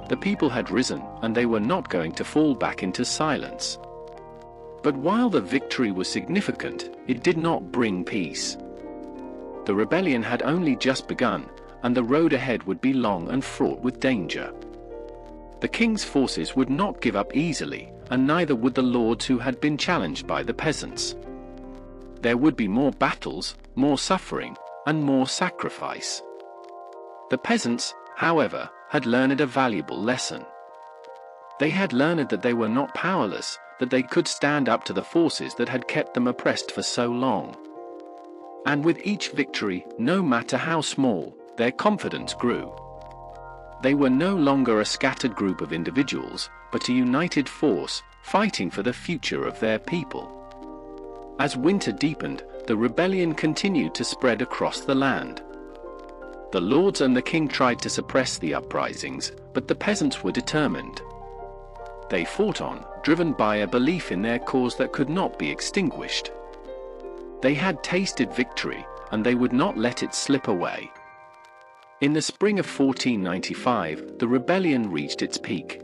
The people had risen, and they were not going to fall back into silence. But while the victory was significant, it did not bring peace. The rebellion had only just begun, and the road ahead would be long and fraught with danger. The king's forces would not give up easily, and neither would the lords who had been challenged by the peasants. There would be more battles, more suffering, and more sacrifice. The peasants, however, had learned a valuable lesson. They had learned that they were not powerless, that they could stand up to the forces that had kept them oppressed for so long. And with each victory, no matter how small, their confidence grew. They were no longer a scattered group of individuals, but a united force, fighting for the future of their people. As winter deepened, the rebellion continued to spread across the land. The lords and the king tried to suppress the uprisings, but the peasants were determined. They fought on, driven by a belief in their cause that could not be extinguished. They had tasted victory, and they would not let it slip away. In the spring of 1495, the rebellion reached its peak.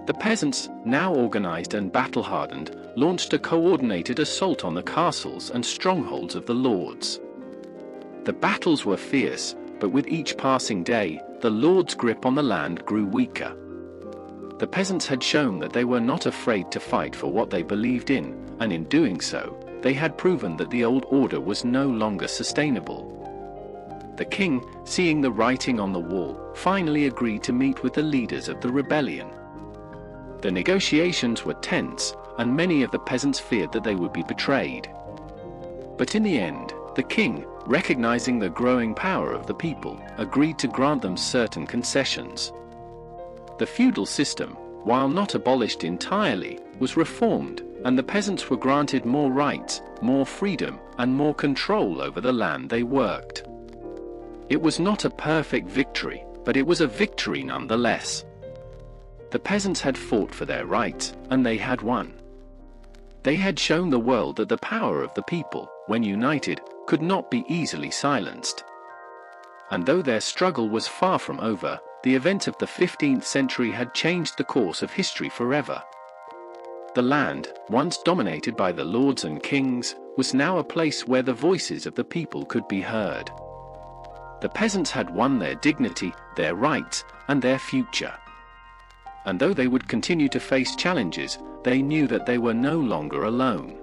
The peasants, now organized and battle-hardened, launched a coordinated assault on the castles and strongholds of the lords. The battles were fierce, but with each passing day, the lords' grip on the land grew weaker. The peasants had shown that they were not afraid to fight for what they believed in, and in doing so, they had proven that the old order was no longer sustainable. The king, seeing the writing on the wall, finally agreed to meet with the leaders of the rebellion. The negotiations were tense, and many of the peasants feared that they would be betrayed. But in the end, the king, recognizing the growing power of the people, agreed to grant them certain concessions. The feudal system, while not abolished entirely, was reformed, and the peasants were granted more rights, more freedom, and more control over the land they worked. It was not a perfect victory, but it was a victory nonetheless. The peasants had fought for their rights, and they had won. They had shown the world that the power of the people, when united, could not be easily silenced. And though their struggle was far from over, the events of the 15th century had changed the course of history forever. The land, once dominated by the lords and kings, was now a place where the voices of the people could be heard. The peasants had won their dignity, their rights, and their future. And though they would continue to face challenges, they knew that they were no longer alone.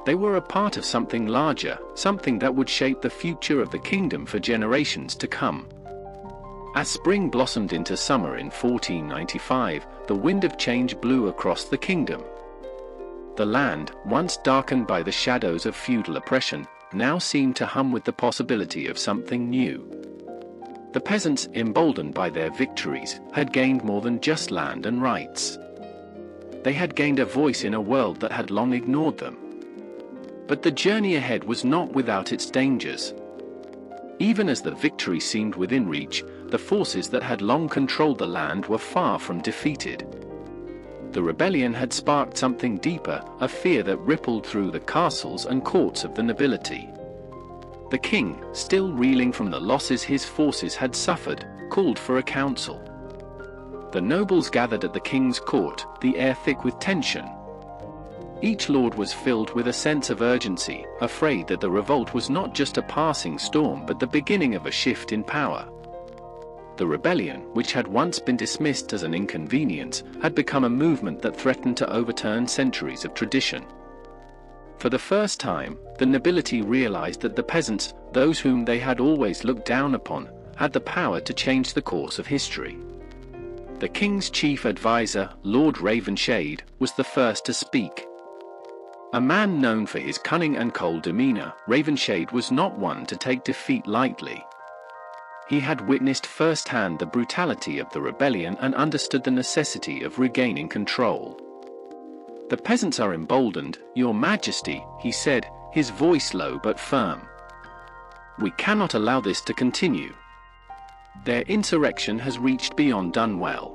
They were a part of something larger, something that would shape the future of the kingdom for generations to come. As spring blossomed into summer in 1495, the wind of change blew across the kingdom. The land, once darkened by the shadows of feudal oppression, now seemed to hum with the possibility of something new. The peasants, emboldened by their victories, had gained more than just land and rights. They had gained a voice in a world that had long ignored them. But the journey ahead was not without its dangers. Even as the victory seemed within reach, the forces that had long controlled the land were far from defeated. The rebellion had sparked something deeper, a fear that rippled through the castles and courts of the nobility. The king, still reeling from the losses his forces had suffered, called for a council. The nobles gathered at the king's court, the air thick with tension. Each lord was filled with a sense of urgency, afraid that the revolt was not just a passing storm but the beginning of a shift in power. The rebellion, which had once been dismissed as an inconvenience, had become a movement that threatened to overturn centuries of tradition. For the first time, the nobility realized that the peasants, those whom they had always looked down upon, had the power to change the course of history. The king's chief advisor, Lord Ravenshade, was the first to speak. A man known for his cunning and cold demeanor, Ravenshade was not one to take defeat lightly. He had witnessed firsthand the brutality of the rebellion and understood the necessity of regaining control. "The peasants are emboldened, Your Majesty," he said, his voice low but firm. "We cannot allow this to continue. Their insurrection has reached beyond Dunwell.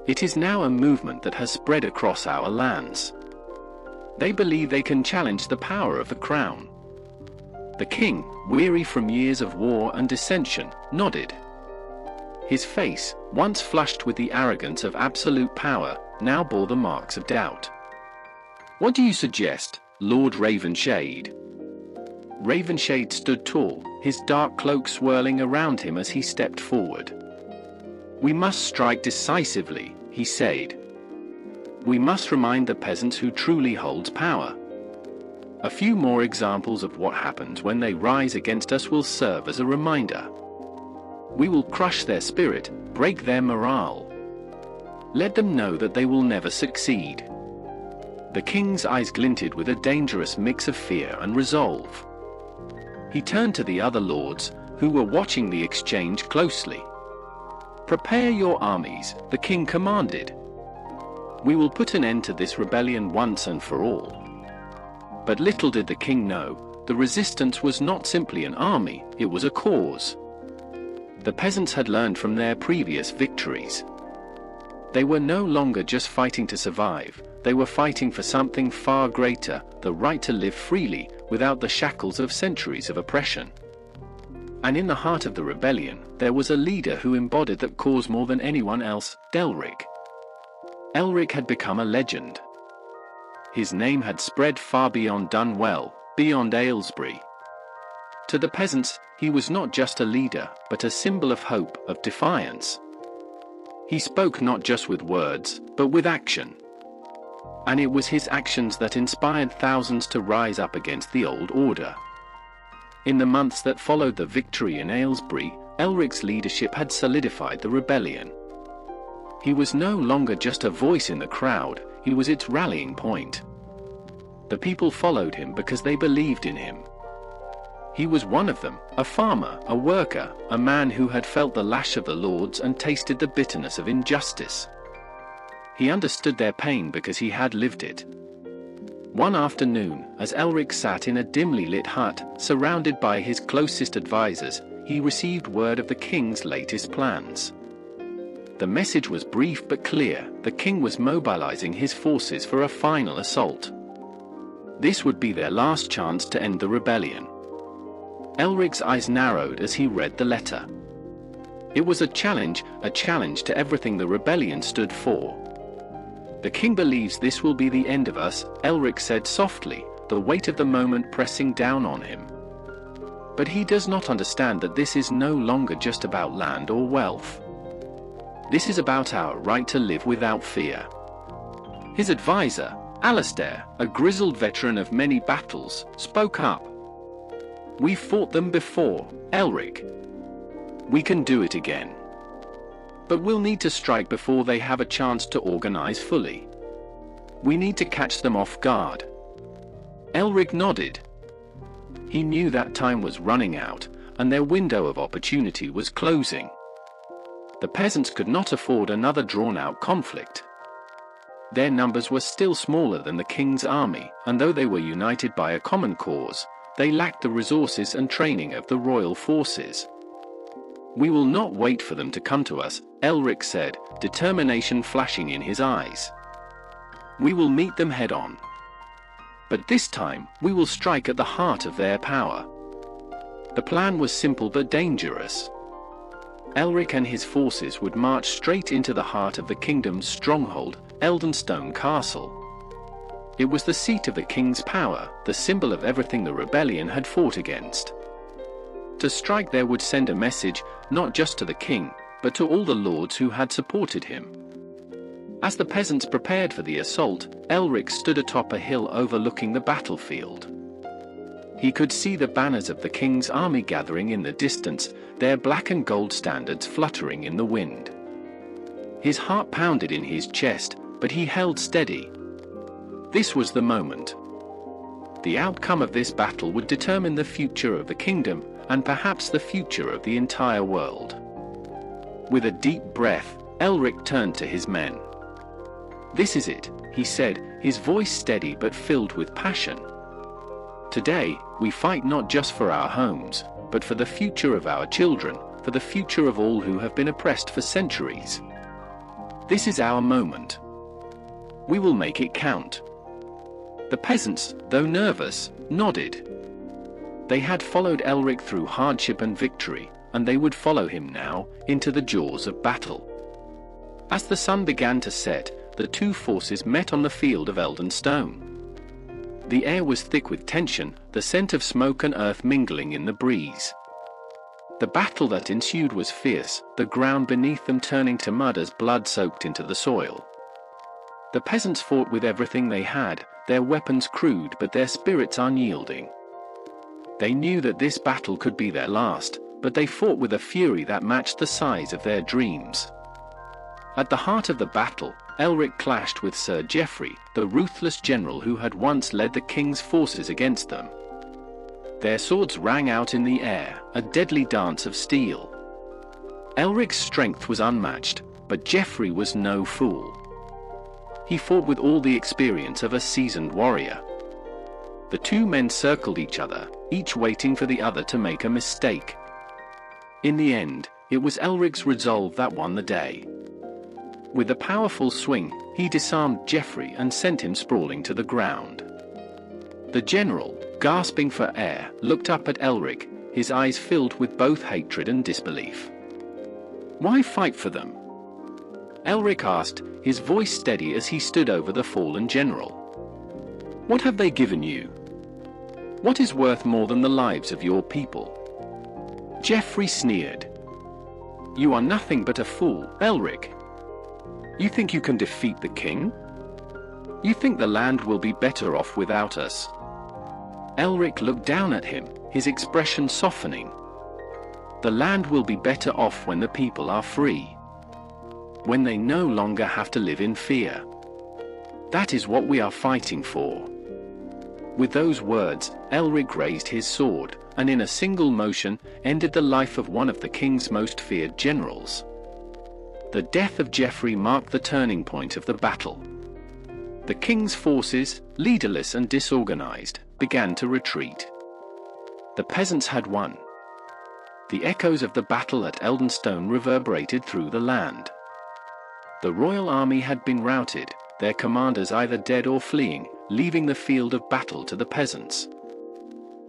It is now a movement that has spread across our lands. They believe they can challenge the power of the crown." The king, weary from years of war and dissension, nodded. His face, once flushed with the arrogance of absolute power, now bore the marks of doubt. "What do you suggest, Lord Ravenshade?" Ravenshade stood tall, his dark cloak swirling around him as he stepped forward. "We must strike decisively," he said. "We must remind the peasants who truly holds power. A few more examples of what happens when they rise against us will serve as a reminder. We will crush their spirit, break their morale. Let them know that they will never succeed." The king's eyes glinted with a dangerous mix of fear and resolve. He turned to the other lords, who were watching the exchange closely. "Prepare your armies," the king commanded. "We will put an end to this rebellion once and for all." But little did the king know, the resistance was not simply an army, it was a cause. The peasants had learned from their previous victories. They were no longer just fighting to survive, they were fighting for something far greater, the right to live freely, without the shackles of centuries of oppression. And in the heart of the rebellion, there was a leader who embodied that cause more than anyone else, Elric. Elric had become a legend. His name had spread far beyond Dunwell, beyond Aylesbury. To the peasants, he was not just a leader, but a symbol of hope, of defiance. He spoke not just with words, but with action. And it was his actions that inspired thousands to rise up against the old order. In the months that followed the victory in Aylesbury, Elric's leadership had solidified the rebellion. He was no longer just a voice in the crowd, he was its rallying point. The people followed him because they believed in him. He was one of them, a farmer, a worker, a man who had felt the lash of the lords and tasted the bitterness of injustice. He understood their pain because he had lived it. One afternoon, as Elric sat in a dimly lit hut, surrounded by his closest advisors, he received word of the king's latest plans. The message was brief but clear: the king was mobilizing his forces for a final assault. This would be their last chance to end the rebellion. Elric's eyes narrowed as he read the letter. It was a challenge to everything the rebellion stood for. "The king believes this will be the end of us," Elric said softly, the weight of the moment pressing down on him. "But he does not understand that this is no longer just about land or wealth. This is about our right to live without fear." His advisor, Alistair, a grizzled veteran of many battles, spoke up. "We've fought them before, Elric. We can do it again. But we'll need to strike before they have a chance to organize fully. We need to catch them off guard." Elric nodded. He knew that time was running out, and their window of opportunity was closing. The peasants could not afford another drawn-out conflict. Their numbers were still smaller than the king's army, and though they were united by a common cause, they lacked the resources and training of the royal forces. "We will not wait for them to come to us," Elric said, determination flashing in his eyes. "We will meet them head-on. But this time, we will strike at the heart of their power." The plan was simple but dangerous. Elric and his forces would march straight into the heart of the kingdom's stronghold, Eldenstone Castle. It was the seat of the king's power, the symbol of everything the rebellion had fought against. To strike there would send a message, not just to the king, but to all the lords who had supported him. As the peasants prepared for the assault, Elric stood atop a hill overlooking the battlefield. He could see the banners of the king's army gathering in the distance, their black and gold standards fluttering in the wind. His heart pounded in his chest, but he held steady. This was the moment. The outcome of this battle would determine the future of the kingdom, and perhaps the future of the entire world. With a deep breath, Elric turned to his men. "This is it," he said, his voice steady but filled with passion. "Today, we fight not just for our homes, but for the future of our children, for the future of all who have been oppressed for centuries. This is our moment. We will make it count." The peasants, though nervous, nodded. They had followed Elric through hardship and victory, and they would follow him now, into the jaws of battle. As the sun began to set, the two forces met on the field of Eldenstone. The air was thick with tension, the scent of smoke and earth mingling in the breeze. The battle that ensued was fierce, the ground beneath them turning to mud as blood soaked into the soil. The peasants fought with everything they had, their weapons crude but their spirits unyielding. They knew that this battle could be their last, but they fought with a fury that matched the size of their dreams. At the heart of the battle, Elric clashed with Sir Geoffrey, the ruthless general who had once led the king's forces against them. Their swords rang out in the air, a deadly dance of steel. Elric's strength was unmatched, but Geoffrey was no fool. He fought with all the experience of a seasoned warrior. The two men circled each other, each waiting for the other to make a mistake. In the end, it was Elric's resolve that won the day. With a powerful swing, he disarmed Geoffrey and sent him sprawling to the ground. The general, gasping for air, looked up at Elric, his eyes filled with both hatred and disbelief. "Why fight for them?" Elric asked, his voice steady as he stood over the fallen general. "What have they given you? What is worth more than the lives of your people?" Geoffrey sneered. "You are nothing but a fool, Elric. You think you can defeat the king? You think the land will be better off without us?" Elric looked down at him, his expression softening. "The land will be better off when the people are free. When they no longer have to live in fear. That is what we are fighting for." With those words, Elric raised his sword, and in a single motion, ended the life of one of the king's most feared generals. The death of Geoffrey marked the turning point of the battle. The king's forces, leaderless and disorganized, began to retreat. The peasants had won. The echoes of the battle at Eldenstone reverberated through the land. The royal army had been routed, their commanders either dead or fleeing, leaving the field of battle to the peasants.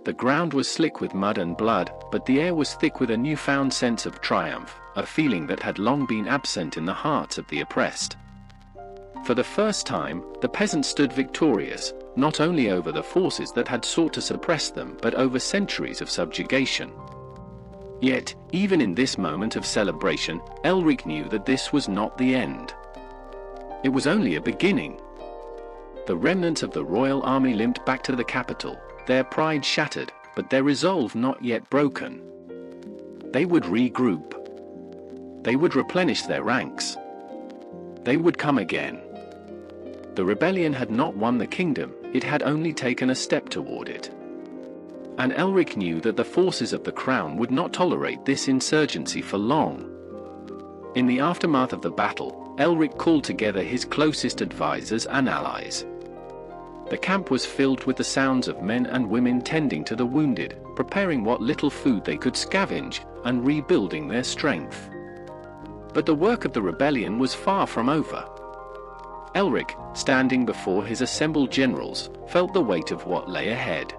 The ground was slick with mud and blood, but the air was thick with a newfound sense of triumph, a feeling that had long been absent in the hearts of the oppressed. For the first time, the peasants stood victorious, not only over the forces that had sought to suppress them, but over centuries of subjugation. Yet, even in this moment of celebration, Elric knew that this was not the end. It was only a beginning. The remnants of the royal army limped back to the capital, their pride shattered, but their resolve not yet broken. They would regroup. They would replenish their ranks. They would come again. The rebellion had not won the kingdom, it had only taken a step toward it. And Elric knew that the forces of the crown would not tolerate this insurgency for long. In the aftermath of the battle, Elric called together his closest advisors and allies. The camp was filled with the sounds of men and women tending to the wounded, preparing what little food they could scavenge, and rebuilding their strength. But the work of the rebellion was far from over. Elric, standing before his assembled generals, felt the weight of what lay ahead.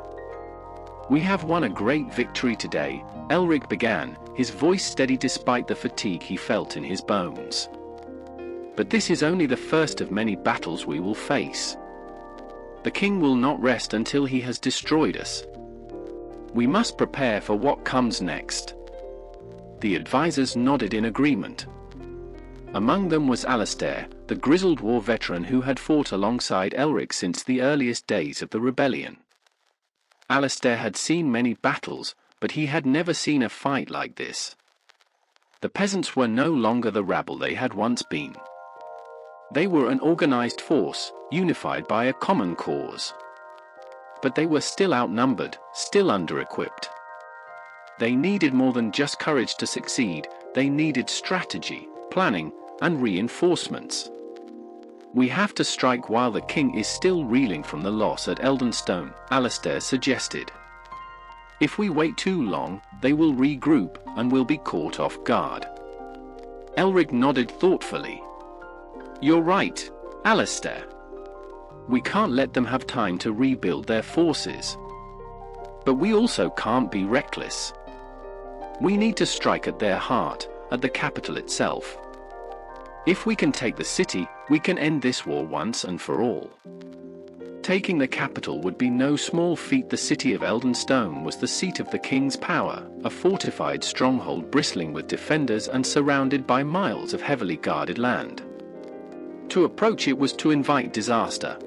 "We have won a great victory today," Elric began, his voice steady despite the fatigue he felt in his bones. "But this is only the first of many battles we will face. The king will not rest until he has destroyed us. We must prepare for what comes next." The advisors nodded in agreement. Among them was Alistair, the grizzled war veteran who had fought alongside Elric since the earliest days of the rebellion. Alistair had seen many battles, but he had never seen a fight like this. The peasants were no longer the rabble they had once been. They were an organized force, unified by a common cause. But they were still outnumbered, still under-equipped. They needed more than just courage to succeed, they needed strategy, planning, and reinforcements. "We have to strike while the king is still reeling from the loss at Eldenstone," Alistair suggested. "If we wait too long, they will regroup, and will be caught off guard." Elric nodded thoughtfully. "You're right, Alistair. We can't let them have time to rebuild their forces. But we also can't be reckless. We need to strike at their heart, at the capital itself. If we can take the city, we can end this war once and for all." Taking the capital would be no small feat. The city of Eldenstone was the seat of the king's power, a fortified stronghold bristling with defenders and surrounded by miles of heavily guarded land. To approach it was to invite disaster.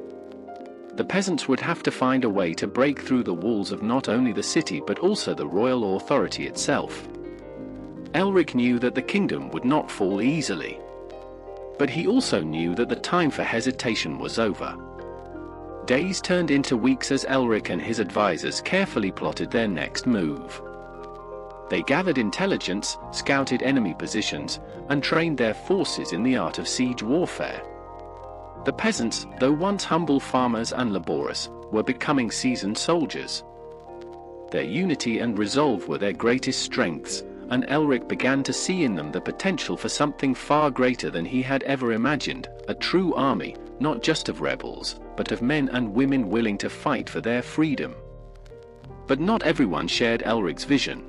The peasants would have to find a way to break through the walls of not only the city but also the royal authority itself. Elric knew that the kingdom would not fall easily. But he also knew that the time for hesitation was over. Days turned into weeks as Elric and his advisors carefully plotted their next move. They gathered intelligence, scouted enemy positions, and trained their forces in the art of siege warfare. The peasants, though once humble farmers and laborious, were becoming seasoned soldiers. Their unity and resolve were their greatest strengths, and Elric began to see in them the potential for something far greater than he had ever imagined, a true army, not just of rebels, but of men and women willing to fight for their freedom. But not everyone shared Elric's vision.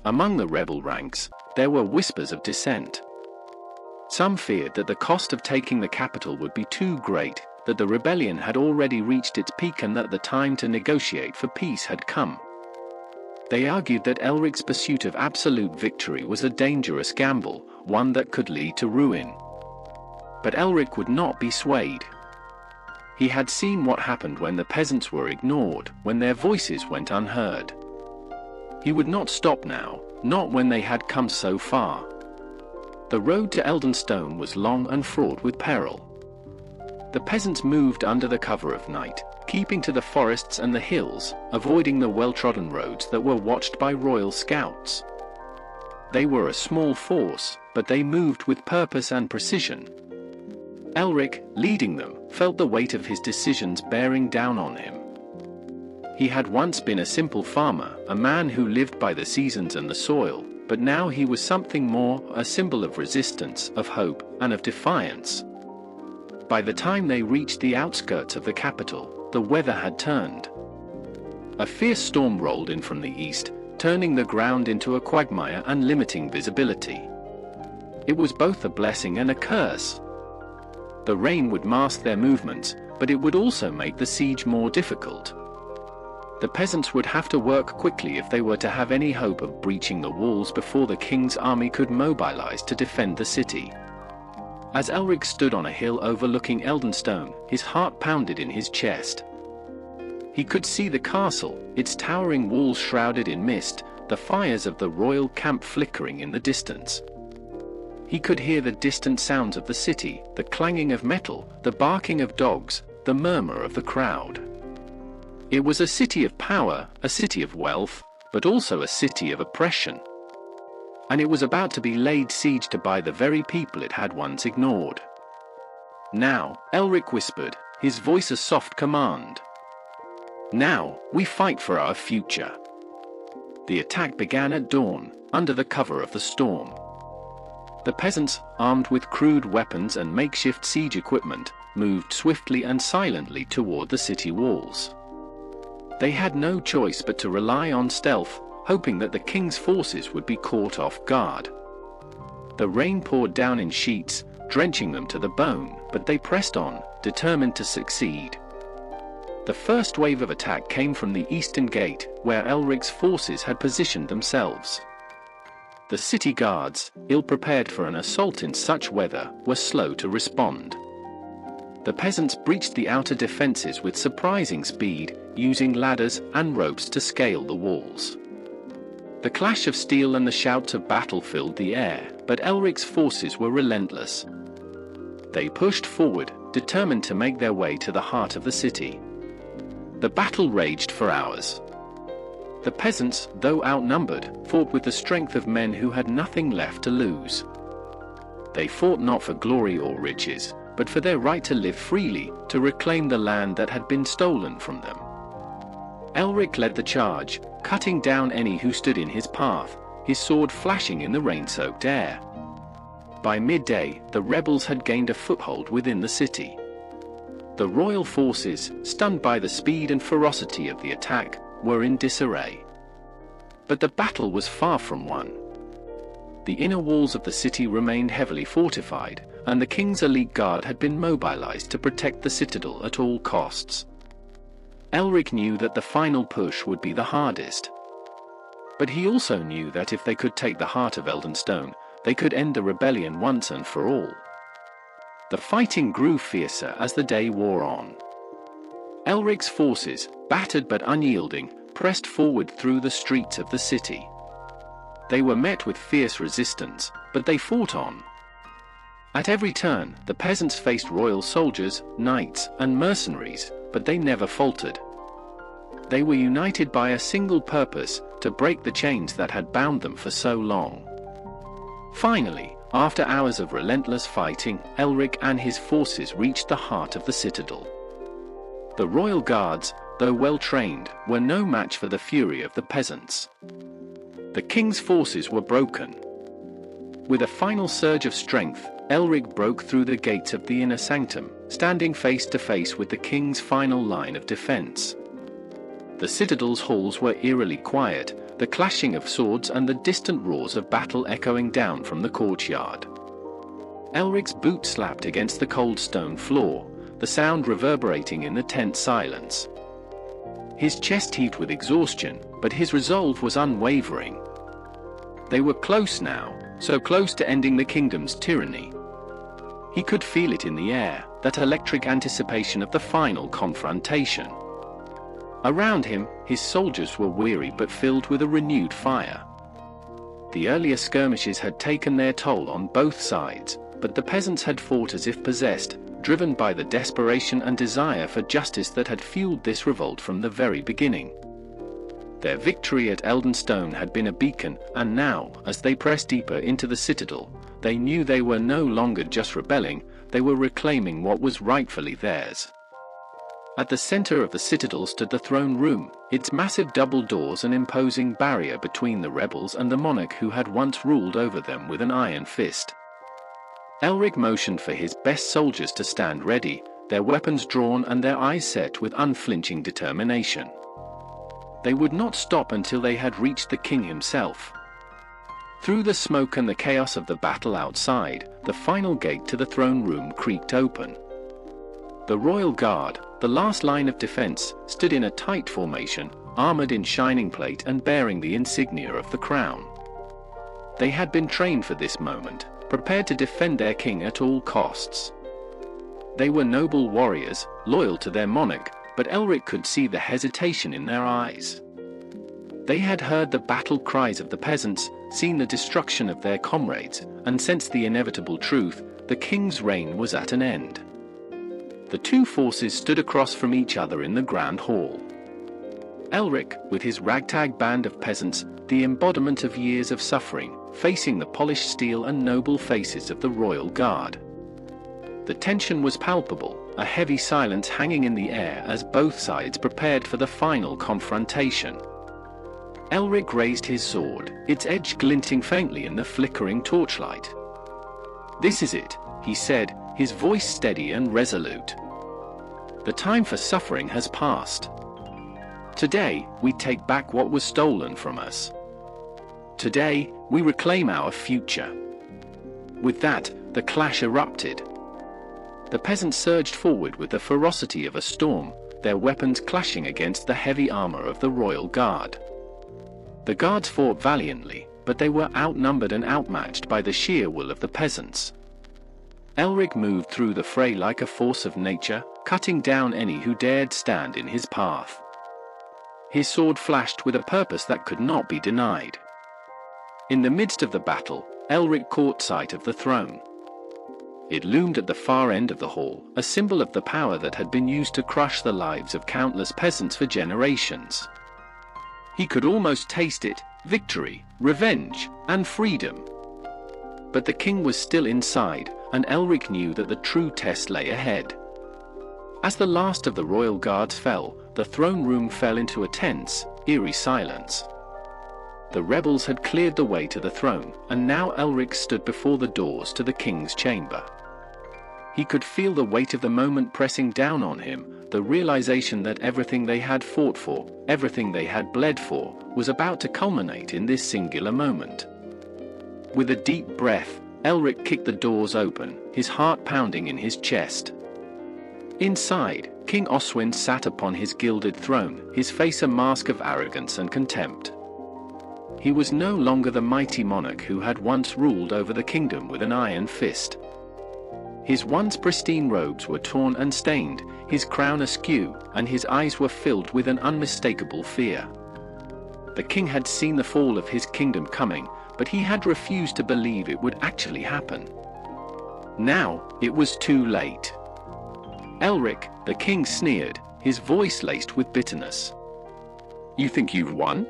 Among the rebel ranks, there were whispers of dissent. Some feared that the cost of taking the capital would be too great, that the rebellion had already reached its peak and that the time to negotiate for peace had come. They argued that Elric's pursuit of absolute victory was a dangerous gamble, one that could lead to ruin. But Elric would not be swayed. He had seen what happened when the peasants were ignored, when their voices went unheard. He would not stop now, not when they had come so far. The road to Eldenstone was long and fraught with peril. The peasants moved under the cover of night, keeping to the forests and the hills, avoiding the well-trodden roads that were watched by royal scouts. They were a small force, but they moved with purpose and precision. Elric, leading them, felt the weight of his decisions bearing down on him. He had once been a simple farmer, a man who lived by the seasons and the soil, but now he was something more, a symbol of resistance, of hope, and of defiance. By the time they reached the outskirts of the capital, the weather had turned. A fierce storm rolled in from the east, turning the ground into a quagmire and limiting visibility. It was both a blessing and a curse. The rain would mask their movements, but it would also make the siege more difficult. The peasants would have to work quickly if they were to have any hope of breaching the walls before the king's army could mobilize to defend the city. As Elric stood on a hill overlooking Eldenstone, his heart pounded in his chest. He could see the castle, its towering walls shrouded in mist, the fires of the royal camp flickering in the distance. He could hear the distant sounds of the city, the clanging of metal, the barking of dogs, the murmur of the crowd. It was a city of power, a city of wealth, but also a city of oppression. And it was about to be laid siege to by the very people it had once ignored. Now, Elric whispered, his voice a soft command. Now, we fight for our future. The attack began at dawn, under the cover of the storm. The peasants, armed with crude weapons and makeshift siege equipment, moved swiftly and silently toward the city walls. They had no choice but to rely on stealth, hoping that the king's forces would be caught off guard. The rain poured down in sheets, drenching them to the bone, but they pressed on, determined to succeed. The first wave of attack came from the eastern gate, where Elric's forces had positioned themselves. The city guards, ill-prepared for an assault in such weather, were slow to respond. The peasants breached the outer defenses with surprising speed, using ladders and ropes to scale the walls. The clash of steel and the shouts of battle filled the air, but Elric's forces were relentless. They pushed forward, determined to make their way to the heart of the city. The battle raged for hours. The peasants, though outnumbered, fought with the strength of men who had nothing left to lose. They fought not for glory or riches, but for their right to live freely, to reclaim the land that had been stolen from them. Elric led the charge, cutting down any who stood in his path, his sword flashing in the rain-soaked air. By midday, the rebels had gained a foothold within the city. The royal forces, stunned by the speed and ferocity of the attack, were in disarray. But the battle was far from won. The inner walls of the city remained heavily fortified, and the king's elite guard had been mobilized to protect the citadel at all costs. Elric knew that the final push would be the hardest. But he also knew that if they could take the heart of Eldenstone, they could end the rebellion once and for all. The fighting grew fiercer as the day wore on. Elric's forces, battered but unyielding, pressed forward through the streets of the city. They were met with fierce resistance, but they fought on. At every turn, the peasants faced royal soldiers, knights, and mercenaries, but they never faltered. They were united by a single purpose, to break the chains that had bound them for so long. Finally, after hours of relentless fighting, Elric and his forces reached the heart of the citadel. The royal guards, though well trained, were no match for the fury of the peasants. The king's forces were broken. With a final surge of strength, Elric broke through the gates of the inner sanctum, standing face to face with the king's final line of defense. The citadel's halls were eerily quiet, the clashing of swords and the distant roars of battle echoing down from the courtyard. Elric's boot slapped against the cold stone floor, the sound reverberating in the tense silence. His chest heaved with exhaustion, but his resolve was unwavering. They were close now, so close to ending the kingdom's tyranny. He could feel it in the air, that electric anticipation of the final confrontation. Around him, his soldiers were weary but filled with a renewed fire. The earlier skirmishes had taken their toll on both sides, but the peasants had fought as if possessed, driven by the desperation and desire for justice that had fueled this revolt from the very beginning. Their victory at Eldenstone had been a beacon, and now, as they pressed deeper into the citadel, they knew they were no longer just rebelling, they were reclaiming what was rightfully theirs. At the center of the citadel stood the throne room, its massive double doors an imposing barrier between the rebels and the monarch who had once ruled over them with an iron fist. Elric motioned for his best soldiers to stand ready, their weapons drawn and their eyes set with unflinching determination. They would not stop until they had reached the king himself. Through the smoke and the chaos of the battle outside, the final gate to the throne room creaked open. The royal guard, the last line of defense, stood in a tight formation, armored in shining plate and bearing the insignia of the crown. They had been trained for this moment, prepared to defend their king at all costs. They were noble warriors, loyal to their monarch, but Elric could see the hesitation in their eyes. They had heard the battle cries of the peasants, seen the destruction of their comrades, and sensed the inevitable truth: the king's reign was at an end. The two forces stood across from each other in the grand hall. Elric, with his ragtag band of peasants, the embodiment of years of suffering, facing the polished steel and noble faces of the royal guard. The tension was palpable, a heavy silence hanging in the air as both sides prepared for the final confrontation. Elric raised his sword, its edge glinting faintly in the flickering torchlight. "This is it," he said, his voice steady and resolute. "The time for suffering has passed. Today, we take back what was stolen from us. Today, we reclaim our future." With that, the clash erupted. The peasants surged forward with the ferocity of a storm, their weapons clashing against the heavy armor of the royal guard. The guards fought valiantly, but they were outnumbered and outmatched by the sheer will of the peasants. Elric moved through the fray like a force of nature, cutting down any who dared stand in his path. His sword flashed with a purpose that could not be denied. In the midst of the battle, Elric caught sight of the throne. It loomed at the far end of the hall, a symbol of the power that had been used to crush the lives of countless peasants for generations. He could almost taste it: victory, revenge, and freedom. But the king was still inside, and Elric knew that the true test lay ahead. As the last of the royal guards fell, the throne room fell into a tense, eerie silence. The rebels had cleared the way to the throne, and now Elric stood before the doors to the king's chamber. He could feel the weight of the moment pressing down on him, the realization that everything they had fought for, everything they had bled for, was about to culminate in this singular moment. With a deep breath, Elric kicked the doors open, his heart pounding in his chest. Inside, King Oswin sat upon his gilded throne, his face a mask of arrogance and contempt. He was no longer the mighty monarch who had once ruled over the kingdom with an iron fist. His once pristine robes were torn and stained, his crown askew, and his eyes were filled with an unmistakable fear. The king had seen the fall of his kingdom coming, but he had refused to believe it would actually happen. Now, it was too late. "Elric," the king sneered, his voice laced with bitterness. "You think you've won?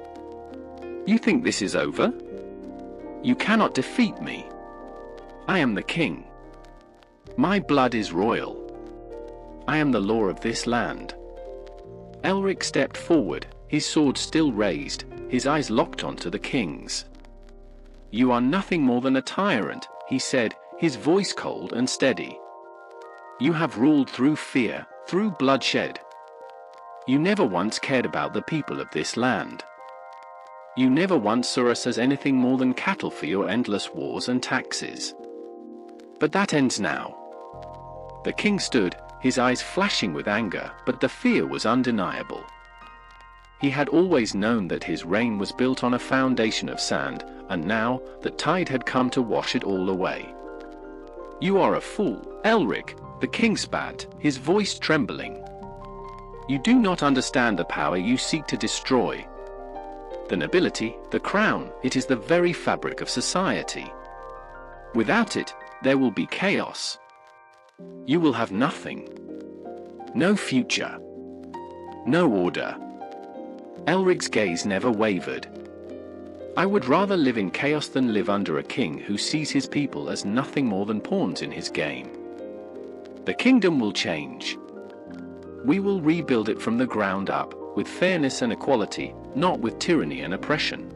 You think this is over? You cannot defeat me. I am the king. My blood is royal. I am the law of this land." Elric stepped forward, his sword still raised, his eyes locked onto the king's. "You are nothing more than a tyrant," he said, his voice cold and steady. "You have ruled through fear, through bloodshed. You never once cared about the people of this land. You never once saw us as anything more than cattle for your endless wars and taxes. But that ends now." The king stood, his eyes flashing with anger, but the fear was undeniable. He had always known that his reign was built on a foundation of sand, and now the tide had come to wash it all away. "You are a fool, Elric," the king spat, his voice trembling. "You do not understand the power you seek to destroy. The nobility, the crown, it is the very fabric of society. Without it, there will be chaos. You will have nothing. No future. No order." Elric's gaze never wavered. "I would rather live in chaos than live under a king who sees his people as nothing more than pawns in his game. The kingdom will change. We will rebuild it from the ground up, with fairness and equality, not with tyranny and oppression."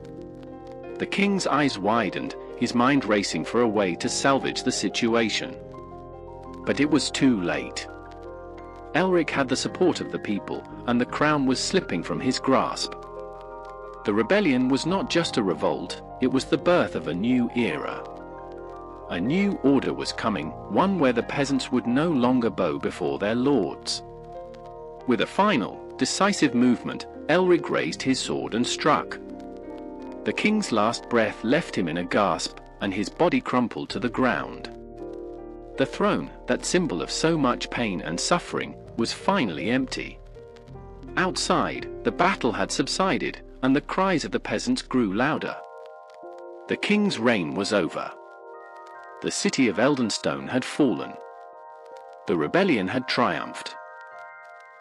The king's eyes widened, his mind racing for a way to salvage the situation. But it was too late. Elric had the support of the people, and the crown was slipping from his grasp. The rebellion was not just a revolt, it was the birth of a new era. A new order was coming, one where the peasants would no longer bow before their lords. With a final, decisive movement, Elric raised his sword and struck. The king's last breath left him in a gasp, and his body crumpled to the ground. The throne, that symbol of so much pain and suffering, was finally empty. Outside, the battle had subsided, and the cries of the peasants grew louder. The king's reign was over. The city of Eldenstone had fallen. The rebellion had triumphed.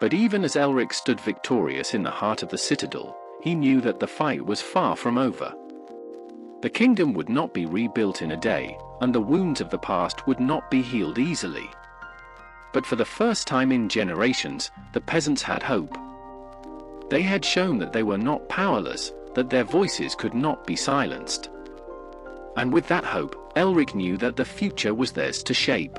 But even as Elric stood victorious in the heart of the citadel, he knew that the fight was far from over. The kingdom would not be rebuilt in a day, and the wounds of the past would not be healed easily. But for the first time in generations, the peasants had hope. They had shown that they were not powerless, that their voices could not be silenced. And with that hope, Elric knew that the future was theirs to shape.